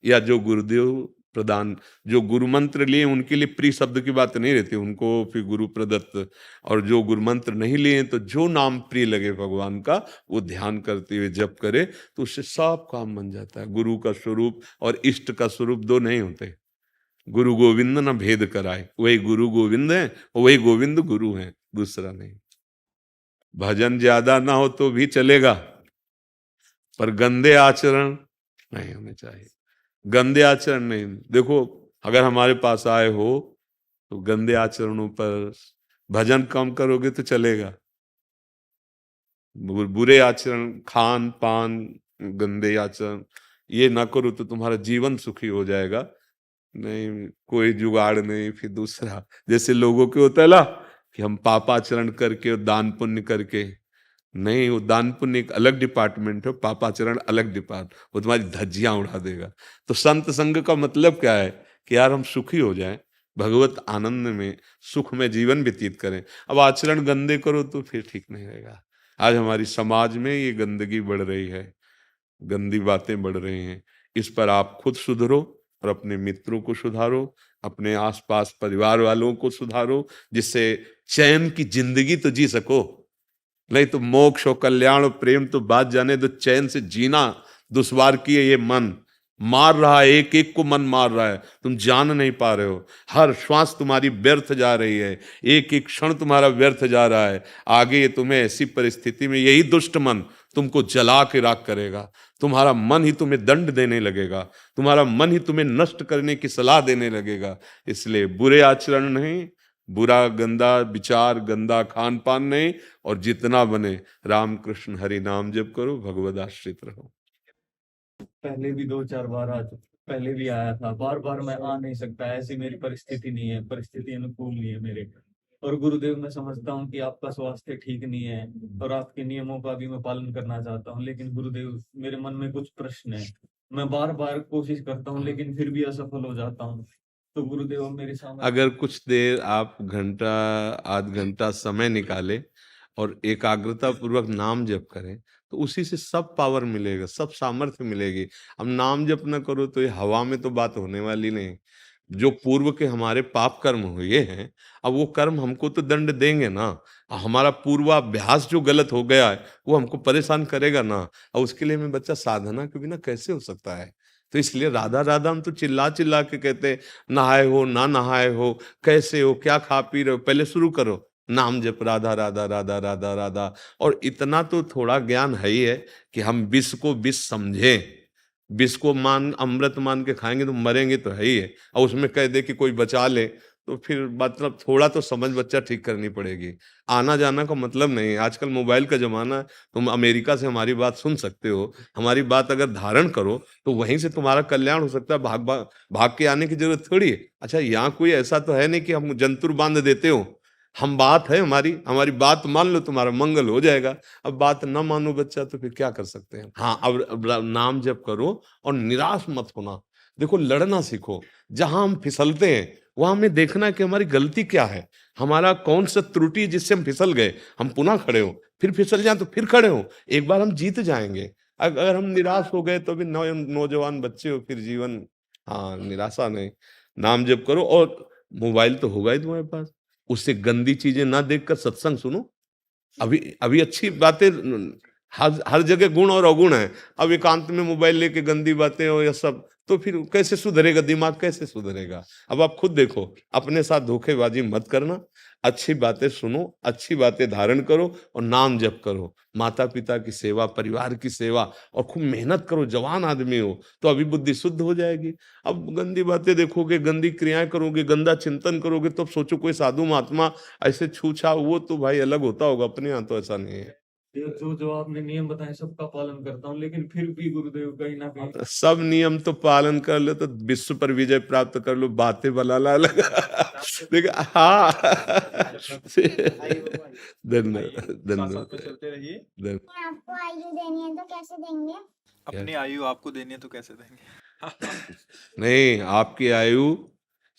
या जो गुरुदेव प्रदान, जो गुरु मंत्र लिए उनके लिए प्रिय शब्द की बात नहीं रहती, उनको फिर गुरु प्रदत्त। और जो गुरु मंत्र नहीं लिए तो जो नाम प्रिय लगे भगवान का, वो ध्यान करते हुए जप करे तो उससे सब काम बन जाता है। गुरु का स्वरूप और इष्ट का स्वरूप दो नहीं होते। गुरु गोविंद न भेद कराए, वही गुरु गोविंद है, वही गोविंद गुरु है, दूसरा नहीं। भजन ज्यादा ना हो तो भी चलेगा, पर गंदे आचरण नहीं होने चाहिए। गंदे आचरण नहीं, देखो अगर हमारे पास आए हो तो गंदे आचरणों पर, भजन कम करोगे तो चलेगा, बुरे आचरण, खान पान, गंदे आचरण ये ना करो तो तुम्हारा जीवन सुखी हो जाएगा। नहीं कोई जुगाड़ नहीं। फिर दूसरा, जैसे लोगों के होता है ना कि हम पापाचरण करके और दान पुण्य करके, नहीं, वो दान पुण्य एक अलग डिपार्टमेंट है, पापाचरण अलग डिपार्ट, वो तुम्हारी धज्जियां उड़ा देगा। तो संत संग का मतलब क्या है कि यार हम सुखी हो जाएं, भगवत आनंद में, सुख में जीवन व्यतीत करें। अब आचरण गंदे करो तो फिर ठीक नहीं रहेगा। आज हमारी समाज में ये गंदगी बढ़ रही है, गंदी बातें बढ़ रही हैं। इस पर आप खुद सुधरो और अपने मित्रों को सुधारो, अपने आसपास परिवार वालों को सुधारो, जिससे चैन की जिंदगी तो जी सको। नहीं तो मोक्ष और कल्याण और प्रेम तो बात जाने दो, चैन से जीना दुश्वार की है। ये मन मार रहा है, एक एक को मन मार रहा है, तुम जान नहीं पा रहे हो। हर श्वास तुम्हारी व्यर्थ जा रही है, एक एक क्षण तुम्हारा व्यर्थ जा रहा है। आगे ये तुम्हें ऐसी परिस्थिति में यही दुष्ट मन तुमको जला के राख करेगा। तुम्हारा मन ही तुम्हें दंड देने लगेगा, तुम्हारा मन ही तुम्हें नष्ट करने की सलाह देने लगेगा। इसलिए बुरे आचरण नहीं, बुरा गंदा विचार, गंदा खान पान नहीं, और जितना बने राम कृष्ण हरि नाम जप करो, भगवद आश्रित रहो। पहले भी 2-4 बार पहले भी आया था, बार बार मैं आ नहीं सकता, ऐसी मेरी परिस्थिति नहीं है, परिस्थिति अनुकूल नहीं है मेरे। और गुरुदेव मैं समझता हूँ कि आपका स्वास्थ्य ठीक नहीं है और आपके नियमों का भी मैं पालन करना चाहता हूँ, लेकिन गुरुदेव मेरे मन में कुछ प्रश्न है। मैं बार बार कोशिश करता हूँ लेकिन फिर भी असफल हो जाता हूँ। तो गुरुदेव मेरे सामने, अगर कुछ देर आप घंटा आध घंटा समय निकाले और एकाग्रता पूर्वक नाम जप करें तो उसी से सब पावर मिलेगा, सब सामर्थ्य मिलेगी। अब नाम जप न करो तो ये हवा में तो बात होने वाली नहीं। जो पूर्व के हमारे पाप कर्म हुए हैं, अब वो कर्म हमको तो दंड देंगे ना। हमारा पूर्वाभ्यास जो गलत हो गया है वो हमको परेशान करेगा ना। और उसके लिए मैं बच्चा साधना के बिना कैसे हो सकता है। तो इसलिए राधा राधा हम तो चिल्ला चिल्ला के कहते हैं, नहाए हो ना नहाए हो, कैसे हो, क्या खा पी रहे हो, पहले शुरू करो नाम जप, राधा राधा राधा राधा राधा। और इतना तो थोड़ा ज्ञान है ही है कि हम विष को विष समझें। विष को मान अमृत मान के खाएंगे तो मरेंगे तो है ही है। और उसमें कह दे कि कोई बचा ले तो फिर मतलब थोड़ा तो समझ बच्चा ठीक करनी पड़ेगी। आना जाना का मतलब नहीं, आजकल मोबाइल का जमाना है, तुम अमेरिका से हमारी बात सुन सकते हो, हमारी बात अगर धारण करो तो वहीं से तुम्हारा कल्याण हो सकता है, भाग भाग भाग के आने की जरूरत थोड़ी है। अच्छा, यहाँ कोई ऐसा तो है नहीं कि हम जंतुर बांध देते हो, हम बात है हमारी, हमारी बात मान लो तुम्हारा मंगल हो जाएगा। अब बात न मानो बच्चा तो फिर क्या कर सकते हैं। हाँ, अब नाम जप करो और निराश मत होना। देखो, लड़ना सीखो। जहां हम फिसलते हैं वहां हमें देखना है कि हमारी गलती क्या है, हमारा कौन सा त्रुटि है जिससे हम फिसल गए। हम पुनः खड़े हो, फिर फिसल जाए तो फिर खड़े हो, एक बार हम जीत जाएंगे। अगर हम निराश हो गए तो भी नौजवान बच्चे हो, फिर जीवन, हाँ, निराशा नहीं। नाम जप करो और मोबाइल तो होगा ही तुम्हारे पास, उससे गंदी चीजें ना देखकर सत्संग सुनो। अभी अभी अच्छी बातें, हर हर जगह गुण और अवगुण है। अब एकांत में मोबाइल लेके गंदी बातें हो या सब, तो फिर कैसे सुधरेगा दिमाग, कैसे सुधरेगा। अब आप खुद देखो, अपने साथ धोखेबाजी मत करना, अच्छी बातें सुनो, अच्छी बातें धारण करो और नाम जप करो। माता पिता की सेवा, परिवार की सेवा, और खूब मेहनत करो। जवान आदमी हो तो अभी बुद्धि शुद्ध हो जाएगी। अब गंदी बातें देखोगे, गंदी क्रियाएं करोगे, गंदा चिंतन करोगे, तो अब सोचो कोई साधु महात्मा ऐसे छूछा, वो तो भाई अलग होता होगा, अपने यहाँ तो ऐसा नहीं है। ये जो आपने नियम बताए सबका पालन करता हूँ, लेकिन फिर भी गुरुदेव कहीं ना कहीं सब नियम तो पालन कर लो तो विश्व पर विजय प्राप्त कर लो, बातें बलाला लगा। देखो, हाँ। धन्यवाद, धन्यवाद, चलते रहिए। धन्यवाद। आपको आयु देनी है तो कैसे देंगे? अपनी आयु आपको देनी है तो कैसे देंगे? नहीं, आपकी आयु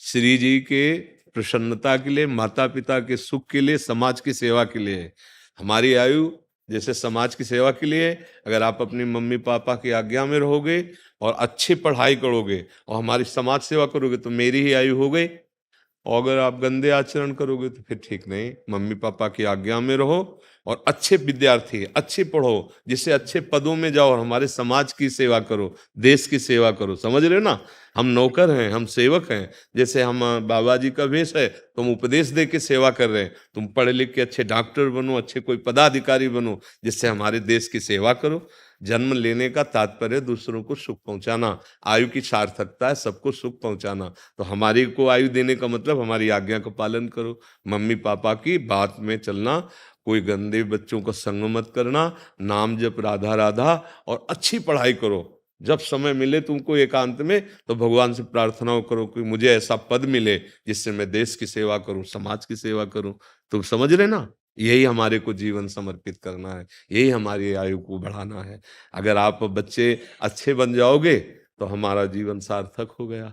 श्री जी के प्रसन्नता के लिए, माता पिता के सुख के लिए, समाज की सेवा के लिए है। हमारी आयु जैसे समाज की सेवा के लिए, अगर आप अपनी मम्मी पापा की आज्ञा में रहोगे और अच्छी पढ़ाई करोगे और हमारी समाज सेवा करोगे तो मेरी ही आयु हो गई। और अगर आप गंदे आचरण करोगे तो फिर ठीक नहीं। मम्मी पापा की आज्ञा में रहो और अच्छे विद्यार्थी, अच्छे पढ़ो, जिससे अच्छे पदों में जाओ और हमारे समाज की सेवा करो, देश की सेवा करो। समझ रहे हो ना, हम नौकर हैं, हम सेवक हैं। जैसे हम बाबा जी का वेश है, तुम उपदेश दे के सेवा कर रहे हैं। तुम पढ़े लिख के अच्छे डॉक्टर बनो, अच्छे कोई पदाधिकारी बनो, जिससे हमारे देश की सेवा करो। जन्म लेने का तात्पर्य दूसरों को सुख पहुंचाना, आयु की सार्थकता है सबको सुख पहुंचाना। तो हमारी को आयु देने का मतलब हमारी आज्ञा का पालन करो, मम्मी पापा की बात में चलना, कोई गंदे बच्चों का संग मत करना, नाम जप राधा राधा, और अच्छी पढ़ाई करो। जब समय मिले तुमको एकांत में तो भगवान से प्रार्थना करो कि मुझे ऐसा पद मिले जिससे मैं देश की सेवा करूं, समाज की सेवा करूं। तुम समझ रहे ना, यही हमारे को जीवन समर्पित करना है, यही हमारी आयु को बढ़ाना है। अगर आप बच्चे अच्छे बन जाओगे तो हमारा जीवन सार्थक हो गया।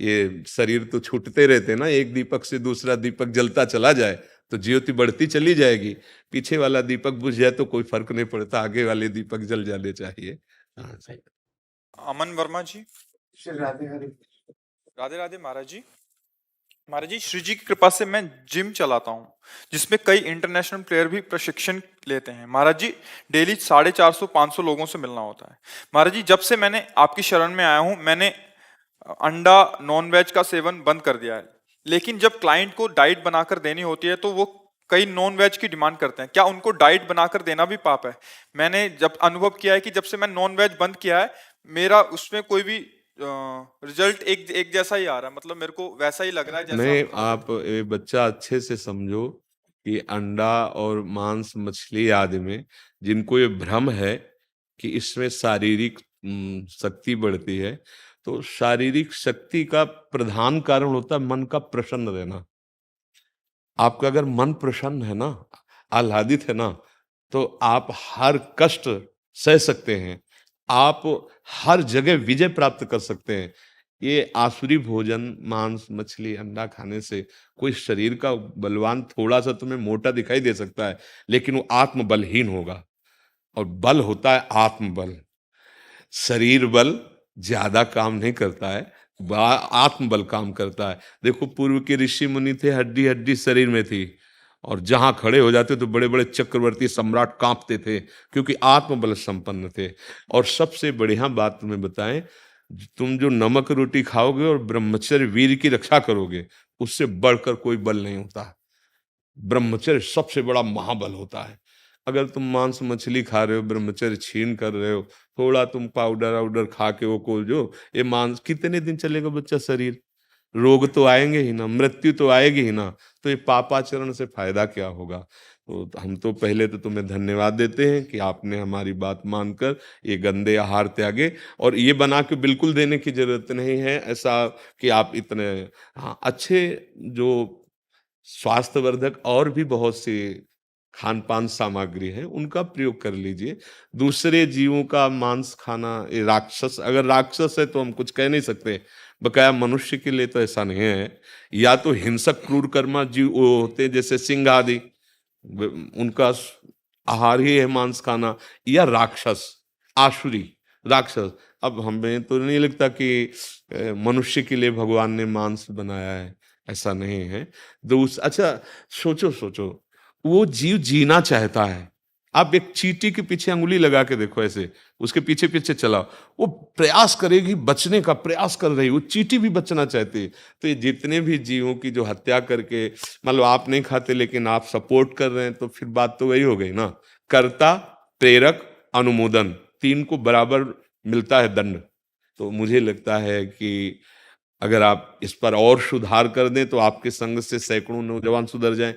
ये शरीर तो छूटते रहते ना, एक दीपक से दूसरा दीपक जलता चला जाए तो ज्योति बढ़ती चली जाएगी। पीछे वाला दीपक बुझ जाए तो कोई फर्क नहीं पड़ता, आगे वाले दीपक जल जाने चाहिए। हाँ, सही। अमन वर्मा जी। राधे हरे। राधे राधे महाराज जी। महाराज जी, श्री जी की कृपा से मैं जिम चलाता हूँ, जिसमें कई इंटरनेशनल प्लेयर भी प्रशिक्षण लेते हैं। महाराज जी, डेली 450-500 लोगों से मिलना होता है। महाराज जी, जब से मैंने आपकी शरण में आया हूँ, मैंने अंडा नॉन वेज का सेवन बंद कर दिया है। लेकिन जब क्लाइंट को डाइट बनाकर देनी होती है तो वो कई नॉन वेज की डिमांड करते हैं। क्या उनको डाइट बनाकर देना भी पाप है? मैंने जब अनुभव किया है कि जब से मैं नॉन वेज बंद किया है, मेरा उसमें कोई भी रिजल्ट एक जैसा ही आ रहा है, मतलब मेरे को वैसा ही लग रहा है जैसा नहीं, आप ये बच्चा अच्छे से समझो कि अंडा और मांस मछली आदि में जिनको ये भ्रम है कि इसमें शारीरिक शक्ति बढ़ती है, तो शारीरिक शक्ति का प्रधान कारण होता है मन का प्रसन्न रहना। आपका अगर मन प्रसन्न है ना, आह्लादित है ना, तो आप हर कष्ट सह सकते हैं, आप हर जगह विजय प्राप्त कर सकते हैं। ये आसुरी भोजन, मांस मछली अंडा खाने से कोई शरीर का बलवान थोड़ा सा तुम्हें मोटा दिखाई दे सकता है, लेकिन वो आत्मबलहीन होगा। और बल होता है आत्मबल। शरीर बल ज्यादा काम नहीं करता है, आत्मबल काम करता है। देखो, पूर्व के ऋषि मुनि थे, हड्डी हड्डी शरीर में थी, और जहां खड़े हो जाते तो बड़े बड़े चक्रवर्ती सम्राट कांपते थे, क्योंकि आत्मबल संपन्न थे। और सबसे बढ़िया बात तुम्हें बताएं, तुम जो नमक रोटी खाओगे और ब्रह्मचर्य वीर की रक्षा करोगे, उससे बढ़कर कोई बल नहीं होता। ब्रह्मचर्य सबसे बड़ा महाबल होता है। अगर तुम मांस मछली खा रहे हो, ब्रह्मचर्य छीन कर रहे हो, थोड़ा तुम पाउडर वाउडर खा के वो को जो ये मांस कितने दिन चलेगा बच्चा शरीर? रोग तो आएंगे ही ना, मृत्यु तो आएगी ही ना, तो ये पापाचरण से फायदा क्या होगा। तो हम तो पहले तो तुम्हें धन्यवाद देते हैं कि आपने हमारी बात मानकर ये गंदे आहार त्यागे, और ये बना के बिल्कुल देने की जरूरत नहीं है ऐसा कि आप इतने, हाँ, अच्छे जो स्वास्थ्यवर्धक और भी बहुत सी खान पान सामग्री है उनका प्रयोग कर लीजिए। दूसरे जीवों का मांस खाना, ये राक्षस, अगर राक्षस है तो हम कुछ कह नहीं सकते, बकाया मनुष्य के लिए तो ऐसा नहीं है। या तो हिंसक क्रूर कर्मा जीव वो होते हैं जैसे सिंह आदि, उनका आहार ही है मांस खाना, या राक्षस, आसुरी राक्षस। अब हमें तो नहीं लगता कि मनुष्य के लिए भगवान ने मांस बनाया है, ऐसा नहीं है। अच्छा, सोचो सोचो, वो जीव जीना चाहता है। आप एक चींटी के पीछे अंगुली लगा के देखो, ऐसे उसके पीछे पीछे चलाओ, वो प्रयास करेगी, बचने का प्रयास कर रही, वो चींटी भी बचना चाहती है। तो ये जितने भी जीवों की जो हत्या करके, मतलब आप नहीं खाते लेकिन आप सपोर्ट कर रहे हैं, तो फिर बात तो वही हो गई ना, कर्ता, प्रेरक, अनुमोदन, तीन को बराबर मिलता है दंड। तो मुझे लगता है कि अगर आप इस पर और सुधार कर दें तो आपके संग से सैकड़ों नौजवान सुधर जाएं।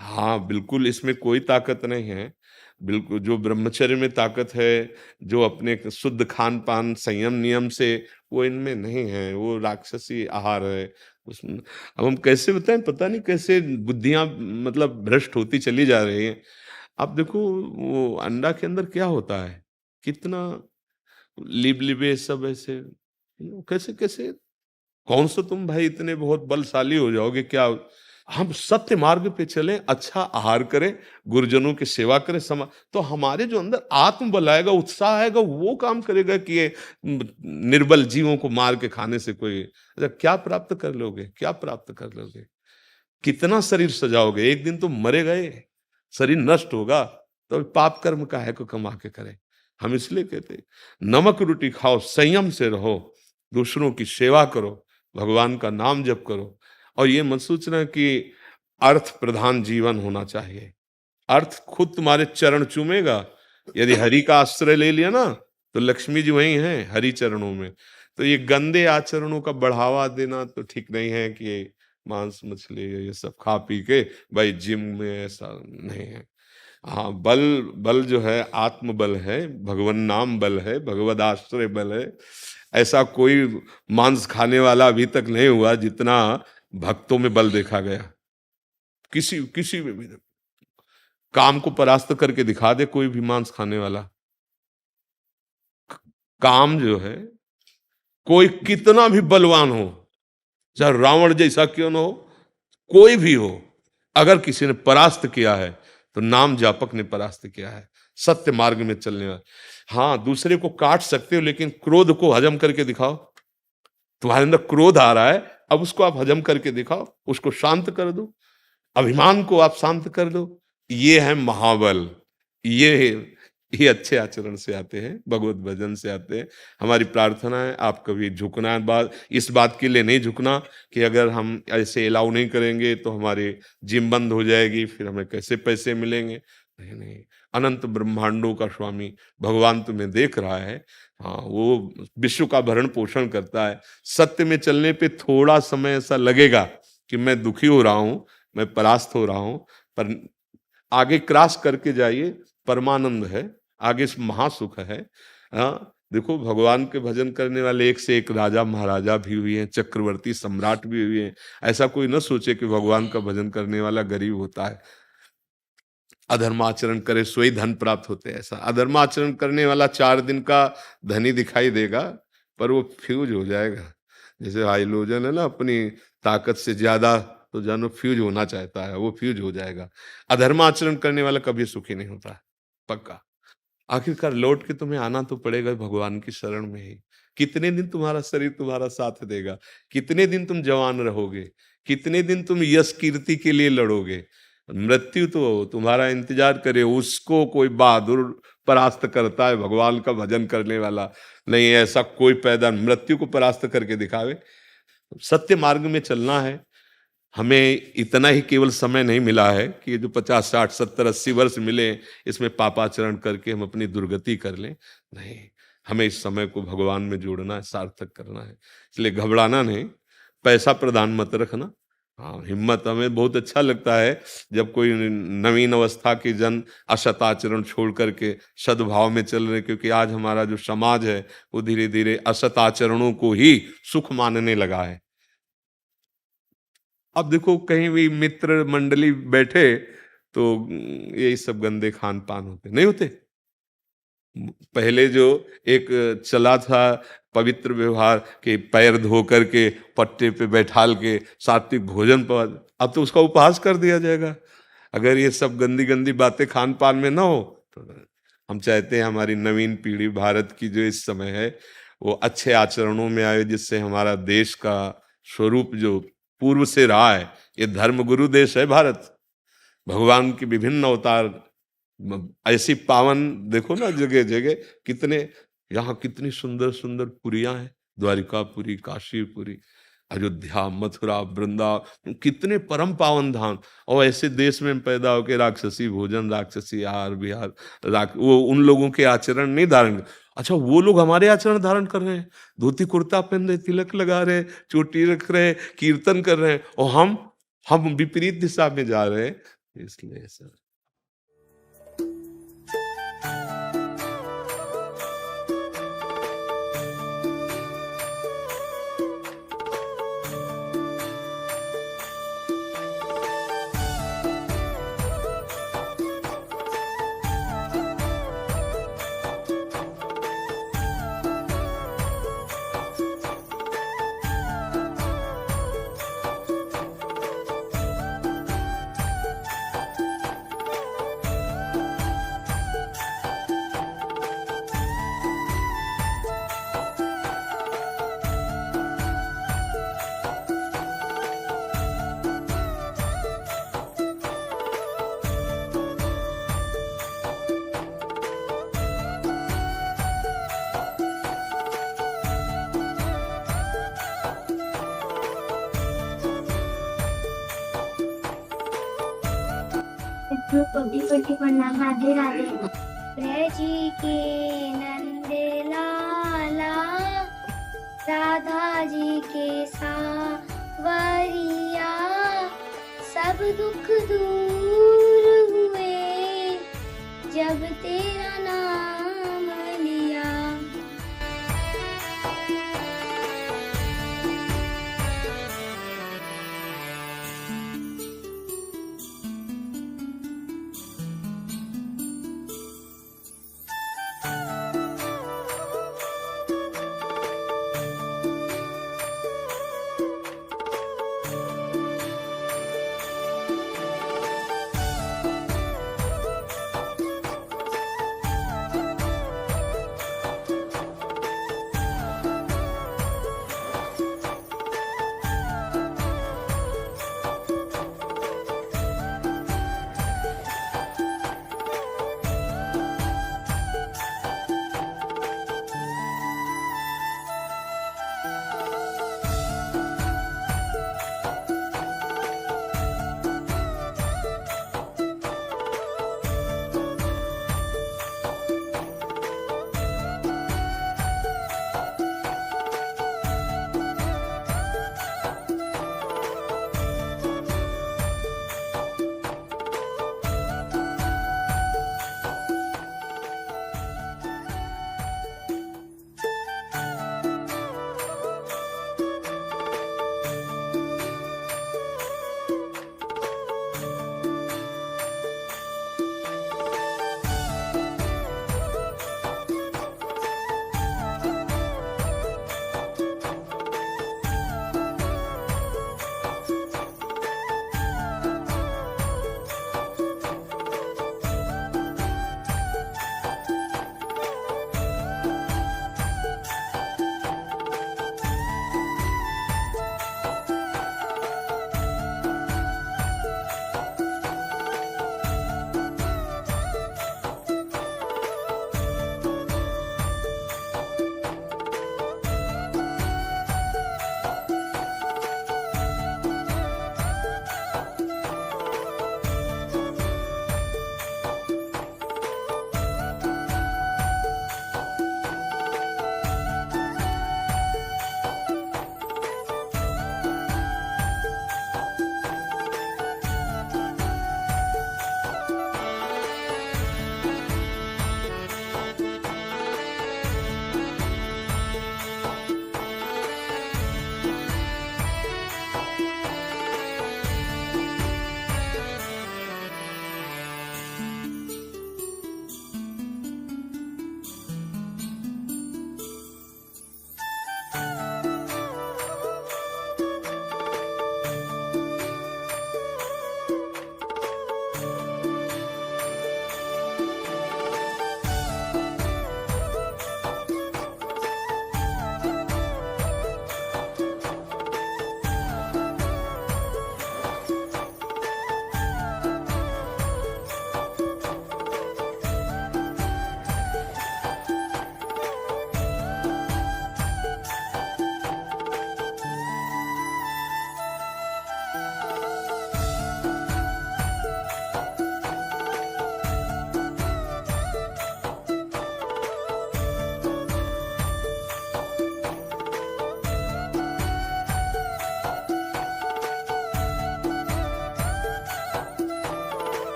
हाँ बिल्कुल, इसमें कोई ताकत नहीं है। बिल्कुल जो ब्रह्मचर्य में ताकत है, जो अपने शुद्ध खान पान संयम नियम से, वो इनमें नहीं है, वो राक्षसी आहार है उसमें। अब हम कैसे बताएं, पता नहीं कैसे बुद्धियां मतलब भ्रष्ट होती चली जा रही हैं। आप देखो वो अंडा के अंदर क्या होता है, कितना लिबलिबे सब ऐसे, कैसे कैसे, कौन सा तुम भाई इतने बहुत बलशाली हो जाओगे क्या। हम सत्य मार्ग पे चलें, अच्छा आहार करें, गुरुजनों की सेवा करें, तो हमारे जो अंदर आत्मबल आएगा, उत्साह आएगा, वो काम करेगा कि ये निर्बल जीवों को मार के खाने से कोई, अच्छा क्या प्राप्त कर लोगे, क्या प्राप्त कर लोगे, कितना शरीर सजाओगे, एक दिन तो मरे गए, शरीर नष्ट होगा, तो पाप कर्म काहे को कमा के करें। हम इसलिए कहते नमक रोटी खाओ, संयम से रहो, दूसरों की सेवा करो, भगवान का नाम जप करो, और ये मत सोचना कि अर्थ प्रधान जीवन होना चाहिए। अर्थ खुद तुम्हारे चरण चूमेगा। यदि हरि का आश्रय ले लिया ना, तो लक्ष्मी जी वही हैं हरि चरणों में। तो ये गंदे आचरणों का बढ़ावा देना तो ठीक नहीं है कि मांस मछली ये सब खा पी के भाई जिम में, ऐसा नहीं है। हाँ, बल बल जो है आत्मबल है, भगवान नाम बल है, भगवद आश्रय बल है। ऐसा कोई मांस खाने वाला अभी तक नहीं हुआ जितना भक्तों में बल देखा गया। किसी किसी में भी काम को परास्त करके दिखा दे कोई भी मांस खाने वाला। काम जो है, कोई कितना भी बलवान हो, चाहे रावण जैसा क्यों न हो, कोई भी हो, अगर किसी ने परास्त किया है तो नाम जापक ने परास्त किया है, सत्य मार्ग में चलने वाला। हाँ, दूसरे को काट सकते हो लेकिन क्रोध को हजम करके दिखाओ। तुम्हारे अंदर क्रोध आ रहा है, अब उसको आप हजम करके दिखाओ, उसको शांत कर दो, अभिमान को आप शांत कर दो। ये है महाबल। ये अच्छे आचरण से आते हैं, भगवत भजन से आते हैं। हमारी प्रार्थना है आप कभी झुकना, इस बात के लिए नहीं झुकना कि अगर हम ऐसे अलाउ नहीं करेंगे तो हमारी जिम बंद हो जाएगी, फिर हमें कैसे पैसे मिलेंगे। नहीं नहीं, अनंत ब्रह्मांडों का स्वामी भगवान तुम्हें देख रहा है। हाँ, वो विश्व का भरण पोषण करता है। सत्य में चलने पे थोड़ा समय ऐसा लगेगा कि मैं दुखी हो रहा हूं, मैं परास्त हो रहा हूं, पर आगे क्रॉस करके जाइए, परमानंद है, आगे महासुख है। हाँ, देखो भगवान के भजन करने वाले एक से एक राजा महाराजा भी हुए हैं, चक्रवर्ती सम्राट भी हुए हैं। ऐसा कोई न सोचे कि भगवान का भजन करने वाला गरीब होता है, अधर्माचरण करे सोई धन प्राप्त होते हैं। ऐसा अधर्माचरण करने वाला 4 दिन का धनी दिखाई देगा, पर वो फ्यूज हो जाएगा। जैसे हाइलोजन है ना, अपनी ताकत से ज्यादा तो जानो फ्यूज होना चाहता है, वो फ्यूज हो जाएगा। अधर्माचरण करने वाला कभी सुखी नहीं होता, पक्का। आखिरकार लौट के तुम्हें आना तो पड़ेगा भगवान की शरण में ही। कितने दिन तुम्हारा शरीर तुम्हारा साथ देगा, कितने दिन तुम जवान रहोगे, कितने दिन तुम यश कीर्ति के लिए लड़ोगे। मृत्यु तो तुम्हारा इंतजार करे, उसको कोई बहादुर परास्त करता है भगवान का भजन करने वाला नहीं। ऐसा कोई पैदा मृत्यु को परास्त करके दिखावे। सत्य मार्ग में चलना है। हमें इतना ही केवल समय नहीं मिला है कि ये जो 50, 60, 70, 80 वर्ष मिले इसमें पापाचरण करके हम अपनी दुर्गति कर लें। नहीं, हमें इस समय को भगवान में जोड़ना है, सार्थक करना है। इसलिए घबराना नहीं, पैसा प्रदान मत रखना। हाँ, हिम्मत हमें बहुत अच्छा लगता है जब कोई नवीन अवस्था के जन असत आचरण छोड़ करके सद्भाव में चल रहे, क्योंकि आज हमारा जो समाज है वो धीरे धीरे असत आचरणों को ही सुख मानने लगा है। अब देखो कहीं भी मित्र मंडली बैठे तो यही सब गंदे खान पान होते नहीं होते। पहले जो एक चला था पवित्र व्यवहार के पैर धो करके पट्टे पे बैठाल के सात्विक भोजन पर, अब तो उसका उपहास कर दिया जाएगा अगर ये सब गंदी गंदी बातें खान पान में ना हो तो। हम चाहते हैं हमारी नवीन पीढ़ी भारत की जो इस समय है वो अच्छे आचरणों में आए, जिससे हमारा देश का स्वरूप जो पूर्व से रहा है, ये धर्म गुरु देश है भारत, भगवान की विभिन्न अवतार ऐसी पावन, देखो ना जगह जगह कितने, यहाँ कितनी सुंदर सुंदर पुरियां हैं, द्वारिकापुरी, काशीपुरी, अयोध्या, मथुरा, वृंदावन, कितने परम पावन धाम। और ऐसे देश में पैदा होकर राक्षसी भोजन, राक्षसी आहार विहार, वो उन लोगों के आचरण नहीं धारण। अच्छा, वो लोग हमारे आचरण धारण कर रहे हैं, धोती कुर्ता पहन रहे, तिलक लगा रहे, चोटी रख रहे, कीर्तन कर रहे हैं, और हम विपरीत दिशा में जा रहे हैं। इसलिए सर कोटि कोटि प्रणाम। राधे राधे। ब्रज के नंद लाला, राधा जी के सावरिया, सब दुख दूर हुए जब तेरा नाम लिया।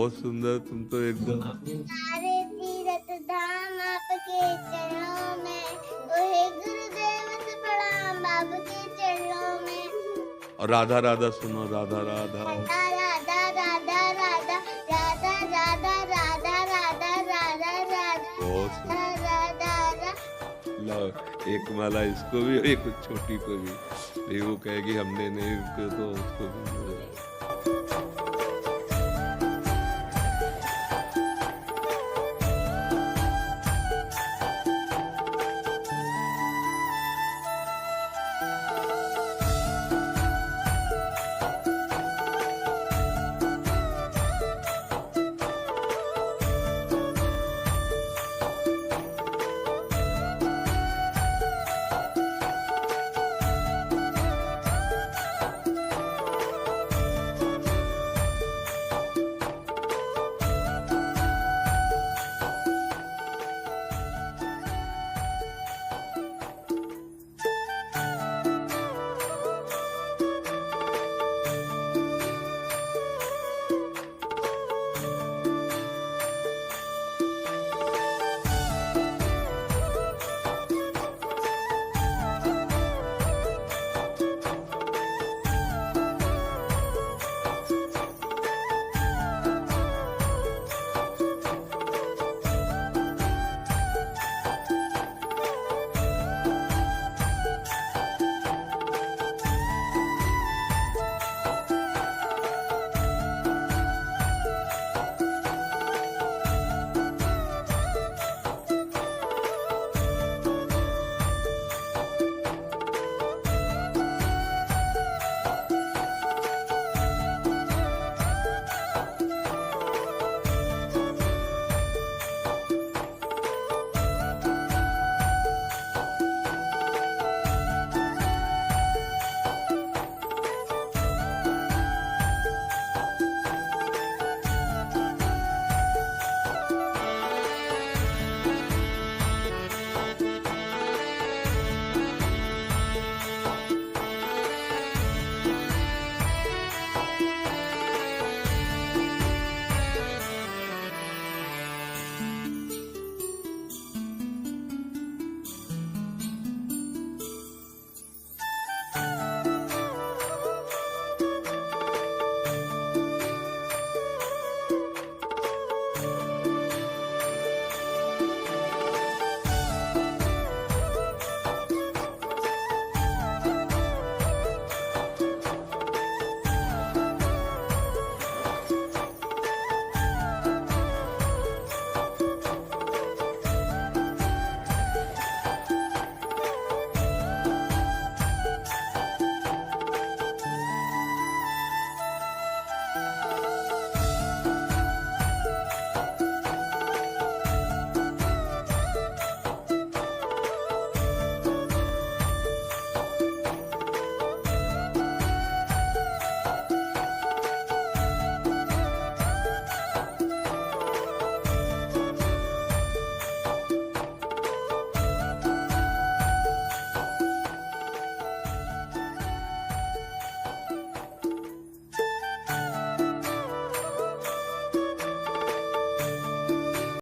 बहुत सुंदर, तुम तो एकदम सारे तीरथ धाम आपके चरणों में, ओहे गुरुदेव से प्रणाम आपके चरणों में। और राधा राधा सुनो, राधा राधा राधा राधा राधा राधा राधा राधा राधा राधा राधा राधा बहुत सुंदर। राधा राधा। लो एक माला इसको भी, एक छोटी को भी, नहीं वो कहेगी हमने नहीं, तो उसको भी